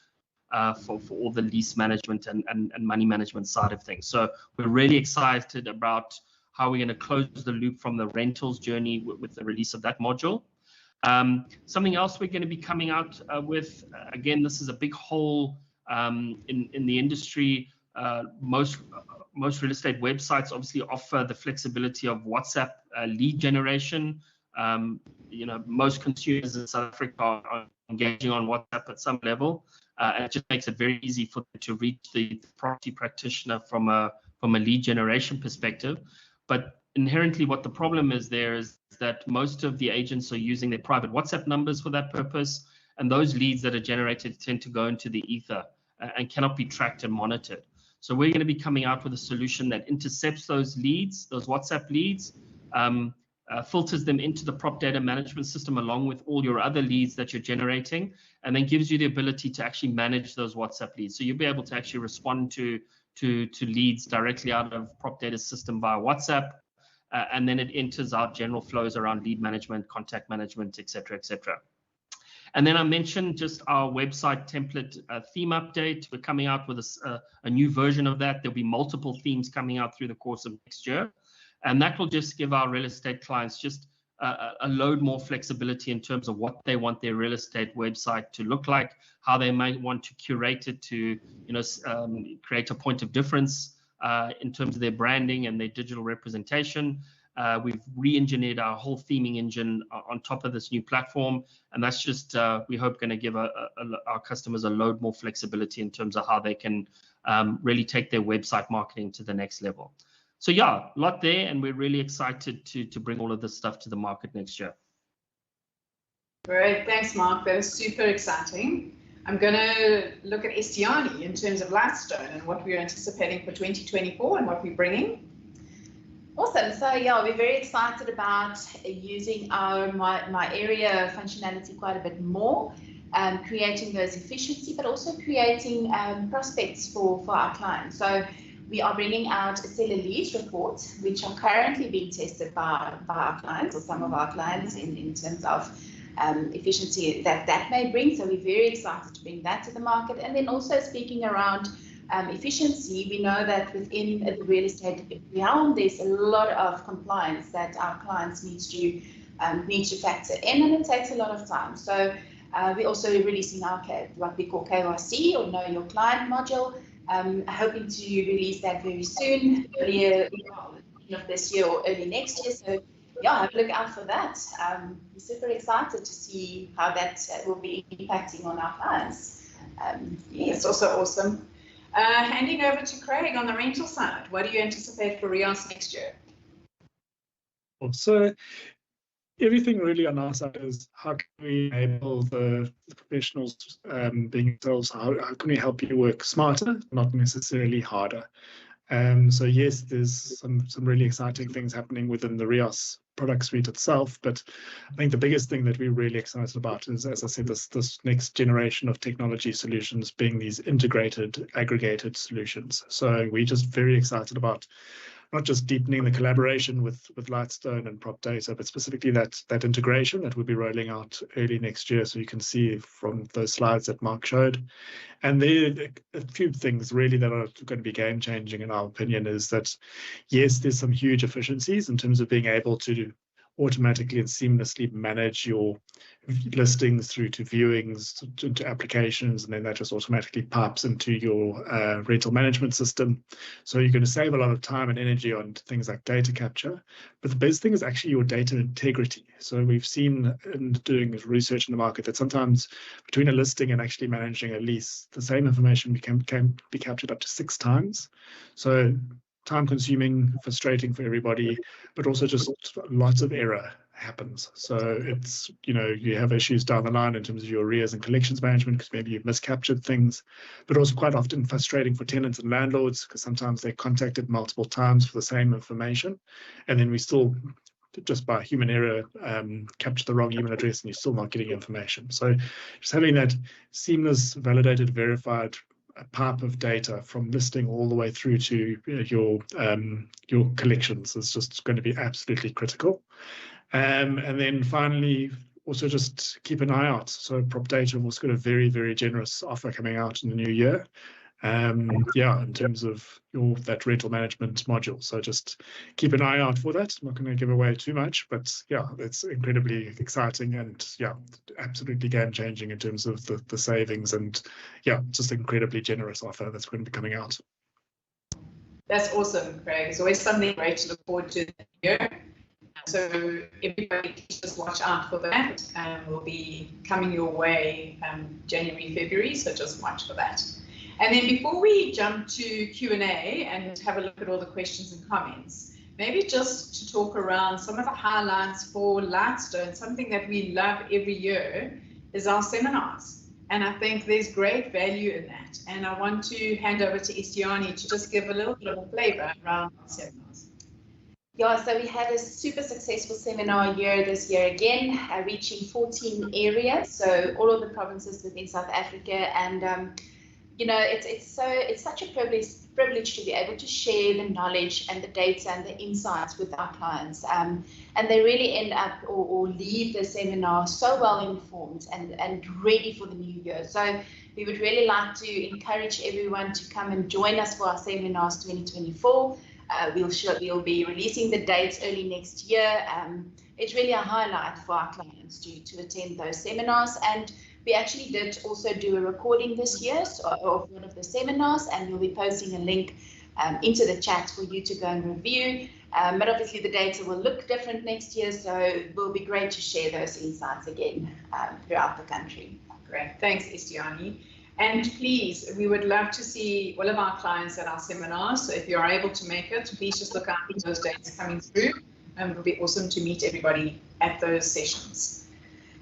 for all the lease management and money management side of things. So we're really excited about how we're going to close the loop from the rentals journey with the release of that module. Something else we're going to be coming out with, again, this is a big hole in the industry. Most real estate websites obviously offer the flexibility of WhatsApp lead generation. Most consumers in South Africa are engaging on WhatsApp at some level, and it just makes it very easy for them to reach the property practitioner from a lead generation perspective. But inherently, what the problem is there is that most of the agents are using their private WhatsApp numbers for that purpose, and those leads that are generated tend to go into the ether and cannot be tracked and monitored. So we're going to be coming out with a solution that intercepts those leads, those WhatsApp leads, filters them into the prop data management system along with all your other leads that you're generating, and then gives you the ability to actually manage those WhatsApp leads. So you'll be able to actually respond to leads directly out of prop data system via WhatsApp, and then it enters our general flows around lead management, contact management, etc., etc. And then I mentioned just our website template theme update. We're coming out with a new version of that. There'll be multiple themes coming out through the course of next year. And that will just give our real estate clients just a load more flexibility in terms of what they want their real estate website to look like, how they might want to curate it to create a point of difference in terms of their branding and their digital representation. We've re-engineered our whole theming engine on top of this new platform, and that's just, we hope, going to give our customers a load more flexibility in terms of how they can really take their website marketing to the next level. So yeah, a lot there, and we're really excited to bring all of this stuff to the market next year. Great, thanks, Mark. That is super exciting. I'm going to look at Estiani in terms of Lightstone and what we're anticipating for 2024 and what we're bringing. Awesome. So yeah, we're very excited about using our my area functionality quite a bit more, creating those efficiency, but also creating prospects for our clients. So we are bringing out seller leads reports, which are currently being tested by our clients or some of our clients in terms of efficiency that may bring. So we're very excited to bring that to the market. And then also speaking around efficiency, we know that within the real estate realm, there's a lot of compliance that our clients need to factor in, and it takes a lot of time. So we're also releasing our what we call KYC, or Know Your Client module, hoping to release that very soon, earlier end of this year or early next year. So yeah, have a look out for that. We're super excited to see how that will be impacting on our clients. It's also awesome. Handing over to Craig on the rental side. What do you anticipate for Rios next year? So everything really on our side is how can we enable the professionals being themselves, how can we help you work smarter, not necessarily harder. So yes, there's some really exciting things happening within the Rios product suite itself, but I think the biggest thing that we're really excited about is, as I said, this next generation of technology solutions being these integrated, aggregated solutions. So we're just very excited about not just deepening the collaboration with Lightstone and prop data, but specifically that integration that we'll be rolling out early next year. So you can see from those slides that Mark showed. And there are a few things really that are going to be game changing in our opinion is that, yes, there's some huge efficiencies in terms of being able to automatically and seamlessly manage your listings through to viewings, to applications, and then that just automatically pipes into your rental management system. So you're going to save a lot of time and energy on things like data capture. But the best thing is actually your data integrity. So we've seen in doing research in the market that sometimes between a listing and actually managing a lease, the same information can be captured up to 6 times. So time consuming, frustrating for everybody, but also just lots of error happens. So it's, you have issues down the line in terms of your arrears and collections management because maybe you've miscaptured things, but also quite often frustrating for tenants and landlords because sometimes they're contacted multiple times for the same information. And then we still, just by human error, capture the wrong email address and you're still not getting information. So just having that seamless, validated, verified a pipe of data from listing all the way through to your collections is just going to be absolutely critical. And then finally, also just keep an eye out. So prop data has got a very, very generous offer coming out in the new year. In terms of that rental management module. So just keep an eye out for that. I'm not going to give away too much, but yeah, it's incredibly exciting and yeah, absolutely game changing in terms of the savings and yeah, just incredibly generous offer that's going to be coming out. That's awesome, Craig. It's always something great to look forward to this year. So everybody just watch out for that. Will be coming your way January, February. So just watch for that. And then before we jump to Q&A and have a look at all the questions and comments, maybe just to talk around some of the highlights for Lightstone. Something that we love every year is our seminars. And I think there's great value in that. And I want to hand over to Istiani to just give a little bit of a flavor around our seminars. Yeah, so we had a super successful seminar year this year again, reaching 14 areas, so all of the provinces within South Africa. And it's such a privilege to be able to share the knowledge and the data and the insights with our clients. And they really end up or leave the seminar so well informed and ready for the new year. So we would really like to encourage everyone to come and join us for our seminars 2024. We'll be releasing the dates early next year. It's really a highlight for our clients to attend those seminars. And we actually did also do a recording this year of one of the seminars, and we'll be posting a link into the chat for you to go and review. But obviously the data will look different next year, so it will be great to share those insights again throughout the country. Great, thanks Istiani. And please, we would love to see all of our clients at our seminars. So if you're able to make it, please just look out for those dates coming through. And it will be awesome to meet everybody at those sessions.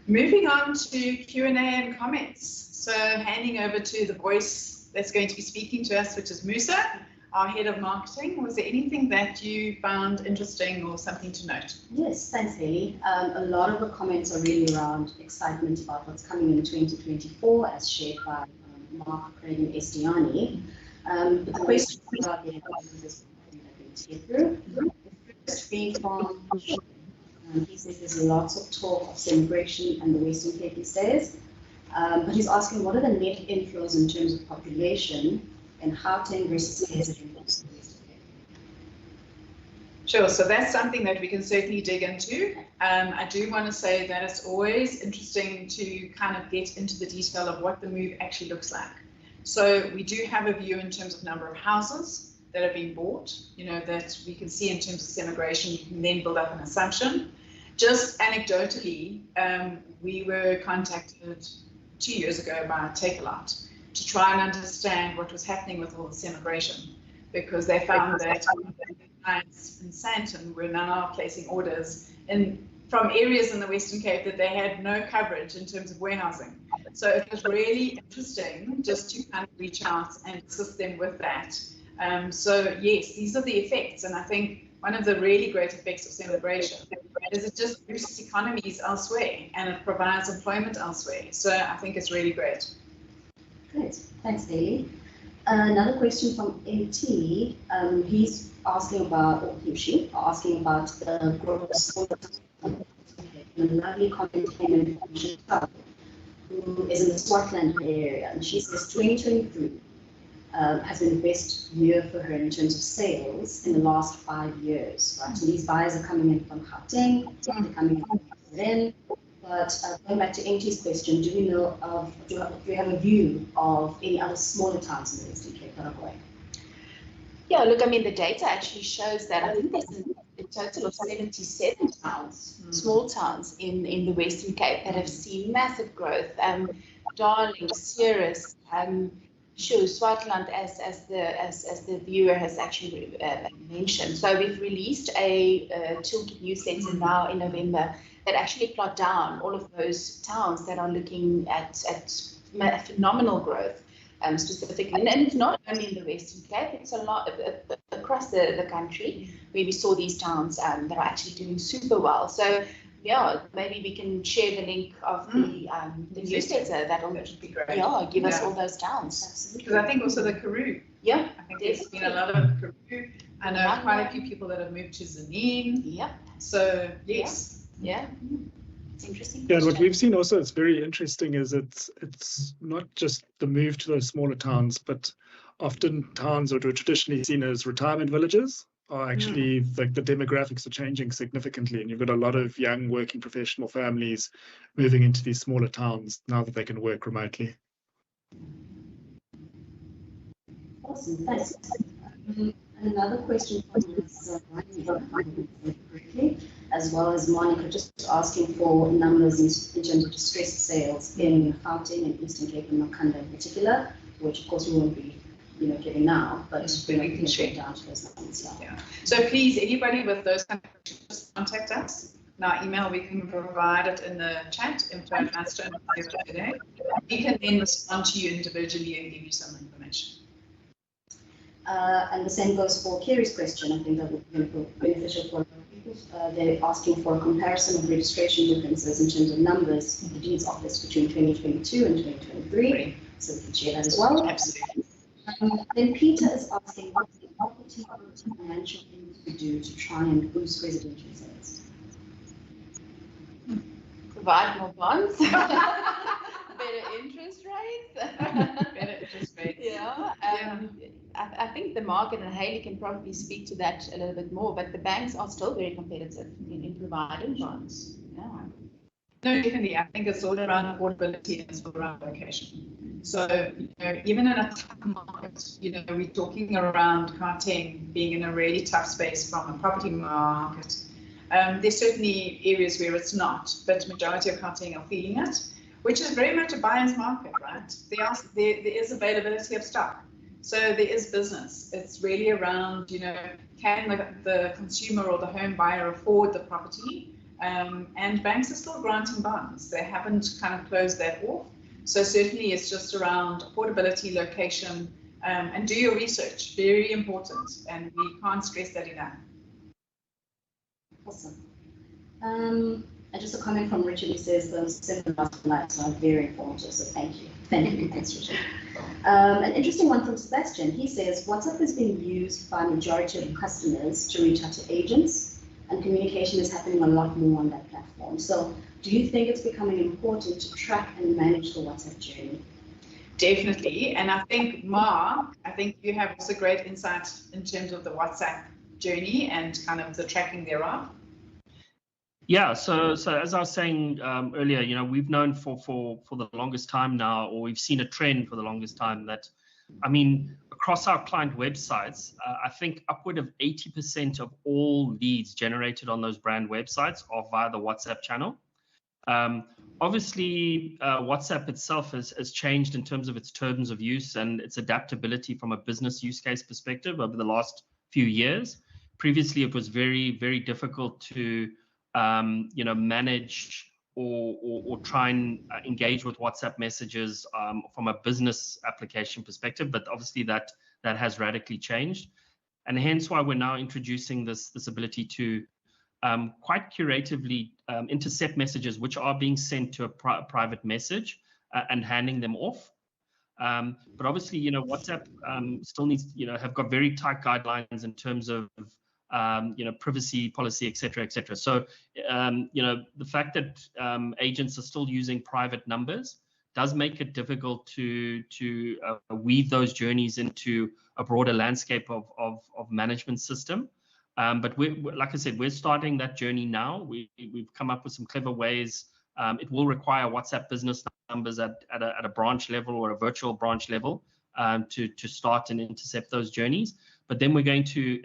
Moving on to Q&A and comments. So handing over to the voice that's going to be speaking to us, which is Musa, our head of marketing. Was there anything that you found interesting or something to note? Yes, thanks, Haley. A lot of the comments are really around excitement about what's coming in 2024, as shared by Mark, Craig, and Istiani. But the question about the environment is something that we need to get through. The first being from he says there's lots of talk of Semigration and the Western Cape these days, but he's asking what are the net inflows in terms of population and Gauteng versus KZN versus the Western Cape? Sure, so that's something that we can certainly dig into. I do want to say that it's always interesting to kind of get into the detail of what the move actually looks like. So we do have a view in terms of number of houses that have been bought, that we can see in terms of Semigration. You can then build up an assumption. Just anecdotally, we were contacted 2 years ago by Take-A-Lot to try and understand what was happening with all the semigration, because they found that clients in Sandton were now placing orders from areas in the Western Cape that they had no coverage in terms of warehousing. So it was really interesting just to kind of reach out and assist them with that. So yes, these are the effects, and I think one of the really great effects of semigration is it just boosts economies elsewhere and it provides employment elsewhere. So I think it's really great. Great, thanks, Daly. Another question from MT. He's asking about, or he or she are asking about the gross. A lovely comment came in from Chantal, who is in the Swartland area, and she says 2023 has been the best year for her in terms of sales in the last 5 years. Right, so these buyers are coming in from Gauteng, they're coming in from Zim. But going back to MT's question, do you know of, do you have a view of any other smaller towns in the Western Cape that are growing? Yeah, look, I mean, the data actually shows that I think there's a total of 77 towns, small towns in the Western Cape that have seen massive growth. Darling, Ceres, sure, Swartland, as the viewer has actually mentioned. So we've released a toolkit newsletter now in November that actually plot down all of those towns that are looking at phenomenal growth, specifically. And it's not only in the Western Cape, it's a lot across the country where we saw these towns that are actually doing super well. So yeah, maybe we can share the link of the newsletter that would be great. Yeah, give us all those towns. Because I think also the Karoo. Yeah, I think there's been a lot of Karoo. I know quite a few people that have moved to Zanin. Yeah. So yes. Yeah. It's interesting. Yeah, and what we've seen also, it's very interesting, is it's not just the move to those smaller towns, but often towns that were traditionally seen as retirement villages are actually, like, the demographics are changing significantly, and you've got a lot of young working professional families moving into these smaller towns now that they can work remotely. Awesome, thanks. Another question from Ms. correctly, as well as Monica, just asking for numbers in terms of distressed sales in Gauteng and Eastern Cape and Makhanda in particular, which of course we won't be giving now, but we can share down to those numbers. Yeah. So please, anybody with those kind of questions, just contact us. In our email, we can provide it in the chat, info@lightstone today. We can then respond to you individually and give you some information. And the same goes for Kerry's question. I think that would be beneficial for people. They're asking for a comparison of registration differences in terms of numbers in the Dean's Office between 2022 and 2023. So we can share that as well. Absolutely. Then Peter is asking, what the property or financial industry do to try and boost residential sales? Provide more bonds. Better interest rates. Better interest rates. Yeah. I think the market, and Hayley can probably speak to that a little bit more, but the banks are still very competitive in providing bonds. Yeah. No, definitely. I think it's all around affordability and it's all around location. So, even in a tough market, we're talking around Gauteng being in a really tough space from a property market. There's certainly areas where it's not, but majority of Gauteng are feeling it, which is very much a buyer's market, right? There is availability of stock. So there is business. It's really around, can the consumer or the home buyer afford the property? And banks are still granting bonds. They haven't kind of closed that off. So certainly it's just around affordability, location, and do your research. Very important. And we can't stress that enough. Awesome. And just a comment from Richard, who says those seminars tonight are very informative, so thank you. Thank you. Thanks, Richard. An interesting one from Sebastian. He says, WhatsApp has been used by majority of customers to reach out to agents, and communication is happening a lot more on that platform. So do you think it's becoming important to track and manage the WhatsApp journey? Definitely. And I think, Mark, you have also great insight in terms of the WhatsApp journey and kind of the tracking thereof. Yeah, so as I was saying earlier, we've known for the longest time now, or we've seen a trend for the longest time that, across our client websites, I think upward of 80% of all leads generated on those brand websites are via the WhatsApp channel. obviously, WhatsApp itself has changed in terms of its terms of use and its adaptability from a business use case perspective over the last few years. Previously, it was very, very difficult to manage or try and engage with WhatsApp messages from a business application perspective, but obviously that has radically changed, and hence why we're now introducing this ability to quite curatively intercept messages which are being sent to a private message and handing them off. But obviously, WhatsApp still needs, have got very tight guidelines in terms of privacy policy, et cetera, et cetera. So, the fact that agents are still using private numbers does make it difficult to weave those journeys into a broader landscape of management system. But like I said, we're starting that journey now. We've come up with some clever ways. It will require WhatsApp business numbers at a branch level or a virtual branch level to start and intercept those journeys. But then we're going to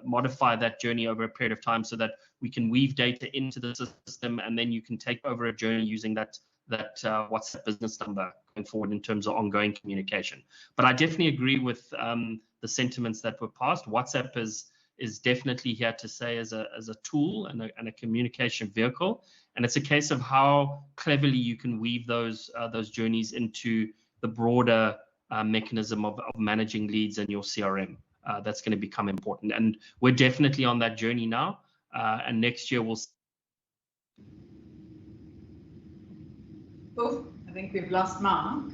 modify that journey over a period of time so that we can weave data into the system, and then you can take over a journey using that WhatsApp business number going forward in terms of ongoing communication. But I definitely agree with the sentiments that were passed. WhatsApp is definitely here to stay as a tool and a communication vehicle, and it's a case of how cleverly you can weave those journeys into the broader mechanism of managing leads in your CRM. That's going to become important, and we're definitely on that journey now. And next year we'll. Cool. I think we've lost Mark.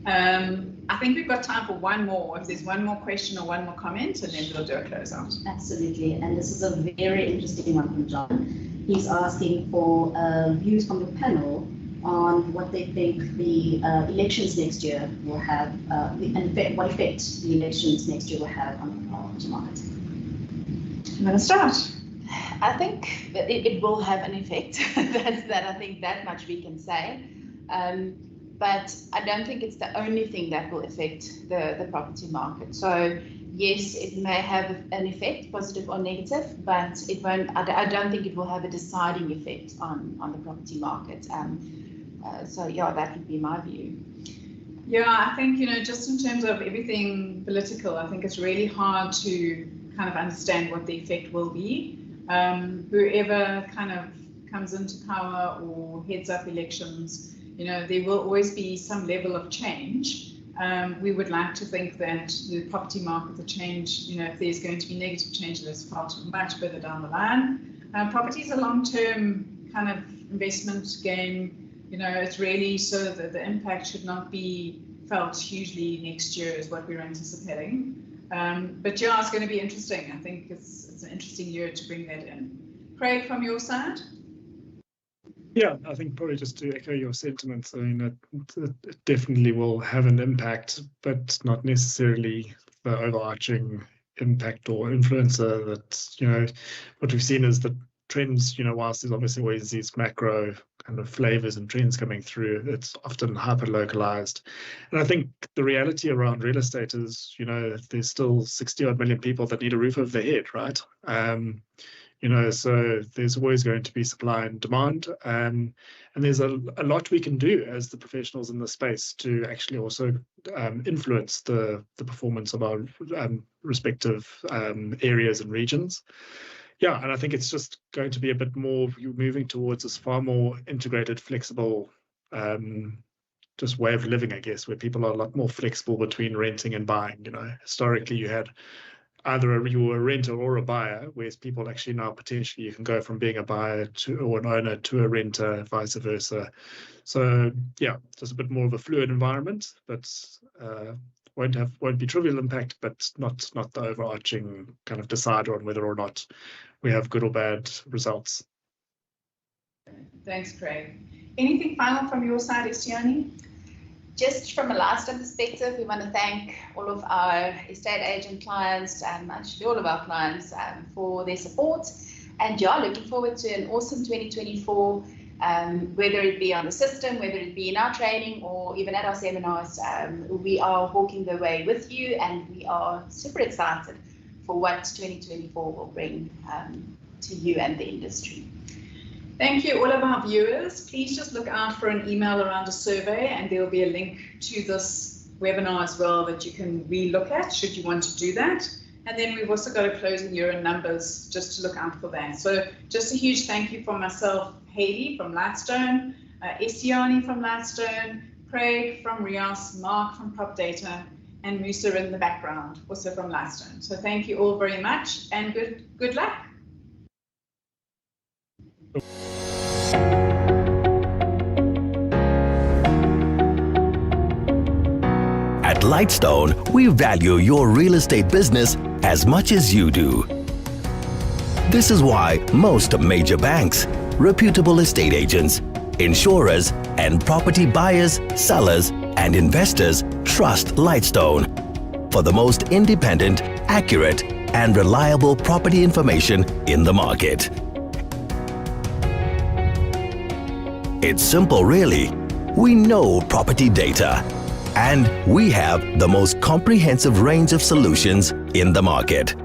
I think we've got time for one more. If there's one more question or one more comment, and then we'll do a closeout. Absolutely, and this is a very interesting one from John. He's asking for views from the panel on what they think the elections next year will have, and what effect the elections next year will have on the property market. I'm going to start. I think that it will have an effect. I think that much we can say. But I don't think it's the only thing that will affect the property market. So yes, it may have an effect, positive or negative, but it won't. I don't think it will have a deciding effect on the property market. So yeah, that would be my view. Yeah, I think, just in terms of everything political, I think it's really hard to kind of understand what the effect will be. Whoever kind of comes into power or heads up elections, there will always be some level of change. We would like to think that the property market, the change, if there's going to be negative change, that's far too much further down the line. Property is a long-term kind of investment game. It's really so that the impact should not be felt hugely next year is what we're anticipating. But yeah, it's going to be interesting. I think it's an interesting year to bring that in. Craig, from your side? Yeah, I think probably just to echo your sentiments, I mean, it definitely will have an impact, but not necessarily the overarching impact or influencer that, what we've seen is that trends, whilst there's obviously always these macro kind of flavors and trends coming through, it's often hyper localized. And I think the reality around real estate is, there's still 60 odd million people that need a roof over their head, right? So there's always going to be supply and demand, and there's a lot we can do as the professionals in the space to actually also influence the performance of our respective areas and regions. Yeah, and I think it's just going to be a bit more moving towards this far more integrated, flexible, just way of living, I guess, where people are a lot more flexible between renting and buying. Historically you had either you were a renter or a buyer, whereas people actually now potentially you can go from being a buyer to or an owner to a renter, vice versa. So yeah, just a bit more of a fluid environment, but won't be trivial impact, but not the overarching kind of decider on whether or not we have good or bad results. Thanks, Craig. Anything final from your side, Estiani? Just from a Lightstone perspective, we want to thank all of our estate agent clients, actually all of our clients, for their support. And yeah, looking forward to an awesome 2024, whether it be on the system, whether it be in our training or even at our seminars. We are walking the way with you, and we are super excited for what 2024 will bring to you and the industry. Thank you, all of our viewers. Please just look out for an email around a survey, and there will be a link to this webinar as well that you can re-look at should you want to do that. And then we've also got a closing year-end numbers just to look out for that. So just a huge thank you from myself, Hayley from Lightstone, Estiani from Lightstone, Craig from Rios, Mark from Prop Data, and Musa in the background, also from Lightstone. So thank you all very much, and good luck. At Lightstone, we value your real estate business as much as you do. This is why most major banks, reputable estate agents, insurers, and property buyers, sellers, and investors trust Lightstone for the most independent, accurate, and reliable property information in the market. It's simple, really. We know property data, and we have the most comprehensive range of solutions in the market.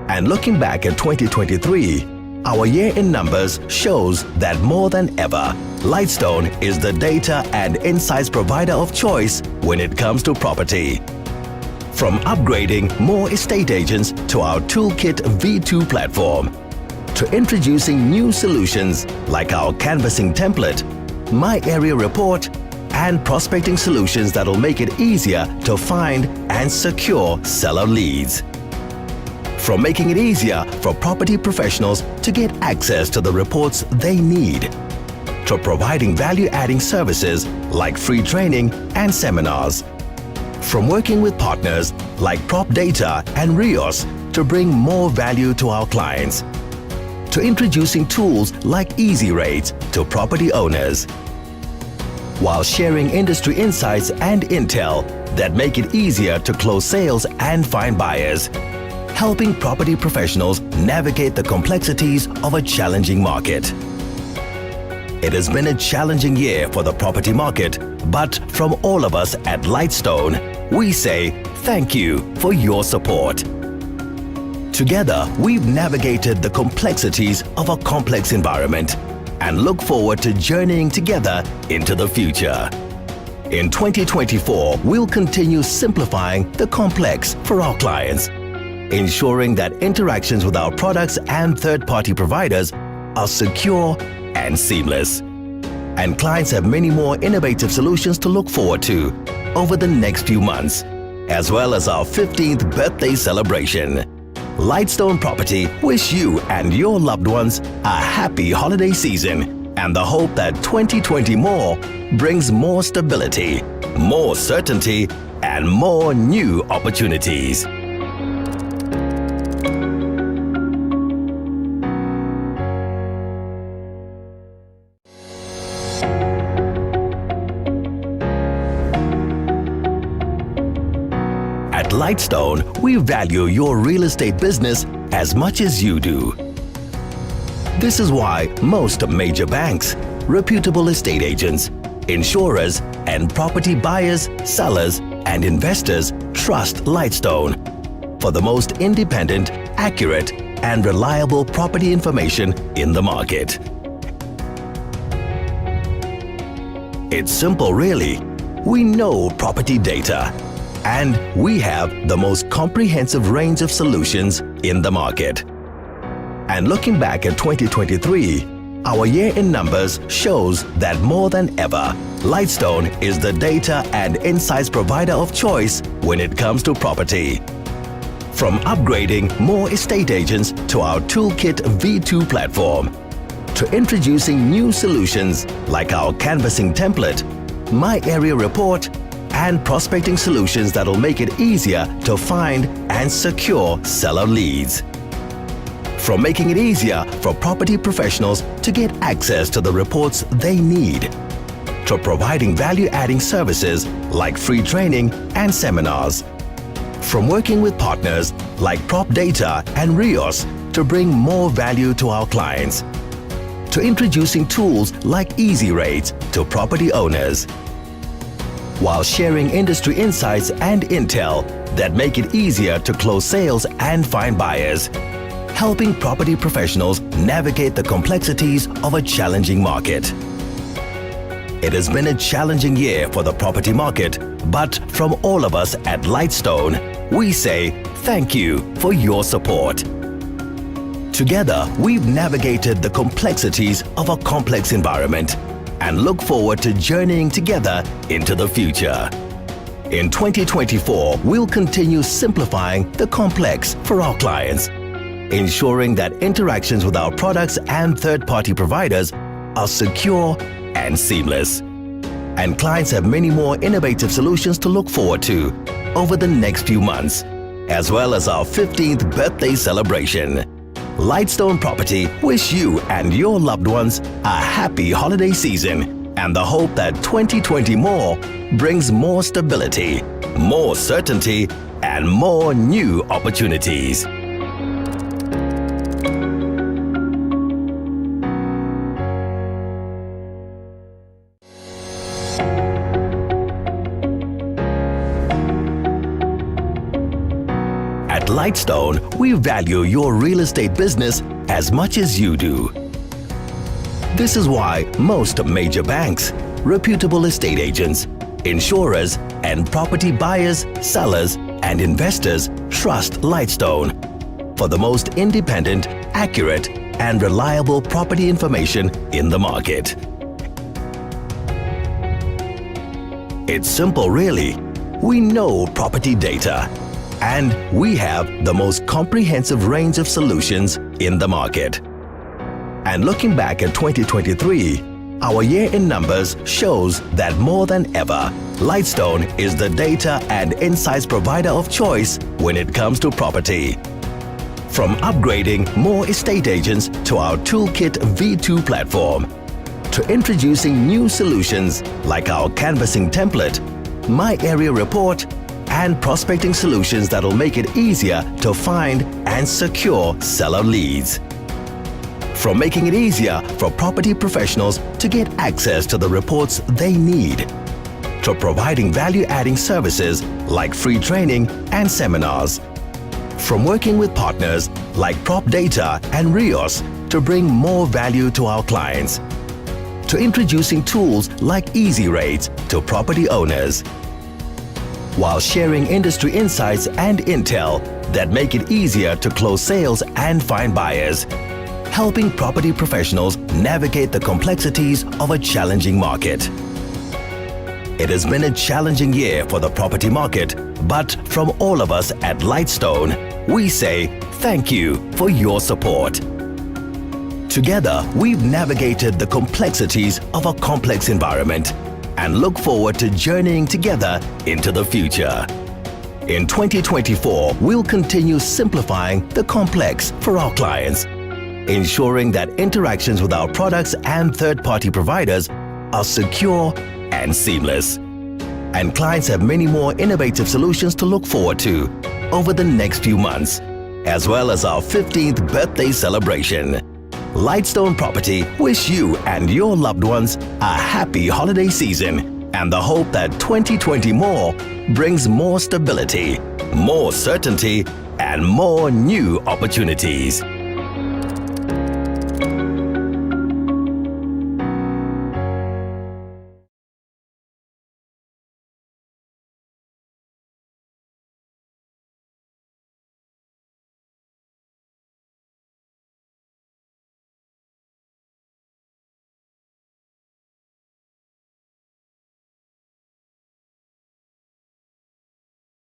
And looking back at 2023, our year-end numbers shows that more than ever, Lightstone is the data and insights provider of choice when it comes to property. From upgrading more estate agents to our Toolkit V2 platform, to introducing new solutions like our canvassing template, My Area Report, and prospecting solutions that'll make it easier to find and secure seller leads. From making it easier for property professionals to get access to the reports they need, to providing value-adding services like free training and seminars. From working with partners like Prop Data and Rios to bring more value to our clients, to introducing tools like Easy Rates to property owners, while sharing industry insights and intel that make it easier to close sales and find buyers, helping property professionals navigate the complexities of a challenging market. It has been a challenging year for the property market, but from all of us at Lightstone, we say thank you for your support. Together, we've navigated the complexities of a complex environment and look forward to journeying together into the future. In 2024, we'll continue simplifying the complex for our clients, ensuring that interactions with our products and third-party providers are secure and seamless. And clients have many more innovative solutions to look forward to over the next few months, as well as our 15th birthday celebration. Lightstone Property wish you and your loved ones a happy holiday season and the hope that 2020 more brings more stability, more certainty, and more new opportunities. At Lightstone, we value your real estate business as much as you do. This is why most major banks, reputable estate agents, insurers, and property buyers, sellers, and investors trust Lightstone for the most independent, accurate, and reliable property information in the market. It's simple, really. We know property data, and we have the most comprehensive range of solutions in the market. And looking back at 2023, our year-end numbers shows that more than ever, Lightstone is the data and insights provider of choice when it comes to property. From upgrading more estate agents to our Toolkit V2 platform, to introducing new solutions like our canvassing template, My Area Report, and prospecting solutions that'll make it easier to find and secure seller leads. From making it easier for property professionals to get access to the reports they need, to providing value-adding services like free training and seminars. From working with partners like Prop Data and Rios to bring more value to our clients, to introducing tools like Easy Rates to property owners, while sharing industry insights and intel that make it easier to close sales and find buyers, helping property professionals navigate the complexities of a challenging market. It has been a challenging year for the property market, but from all of us at Lightstone, we say thank you for your support. Together, we've navigated the complexities of a complex environment and look forward to journeying together into the future. In 2024, we'll continue simplifying the complex for our clients, ensuring that interactions with our products and third-party providers are secure and seamless. And clients have many more innovative solutions to look forward to over the next few months, as well as our 15th birthday celebration. Lightstone Property wish you and your loved ones a happy holiday season and the hope that 2020 more brings more stability, more certainty, and more new opportunities. At Lightstone, we value your real estate business as much as you do. This is why most major banks, reputable estate agents, insurers, and property buyers, sellers, and investors trust Lightstone for the most independent, accurate, and reliable property information in the market. It's simple, really. We know property data, and we have the most comprehensive range of solutions in the market. And looking back at 2023, our year-end numbers shows that more than ever, Lightstone is the data and insights provider of choice when it comes to property. From upgrading more estate agents to our Toolkit V2 platform, to introducing new solutions like our canvassing template, My Area Report, and prospecting solutions that'll make it easier to find and secure seller leads. From making it easier for property professionals to get access to the reports they need, to providing value-adding services like free training and seminars. From working with partners like Prop Data and Rios to bring more value to our clients, to introducing tools like Easy Rates to property owners, while sharing industry insights and intel that make it easier to close sales and find buyers, helping property professionals navigate the complexities of a challenging market. It has been a challenging year for the property market, but from all of us at Lightstone, we say thank you for your support. Together, we've navigated the complexities of a complex environment and look forward to journeying together into the future. In 2024, we'll continue simplifying the complex for our clients, ensuring that interactions with our products and third-party providers are secure and seamless. And clients have many more innovative solutions to look forward to over the next few months, as well as our 15th birthday celebration. Lightstone Property wish you and your loved ones a happy holiday season and the hope that 2020 more brings more stability, more certainty, and more new opportunities.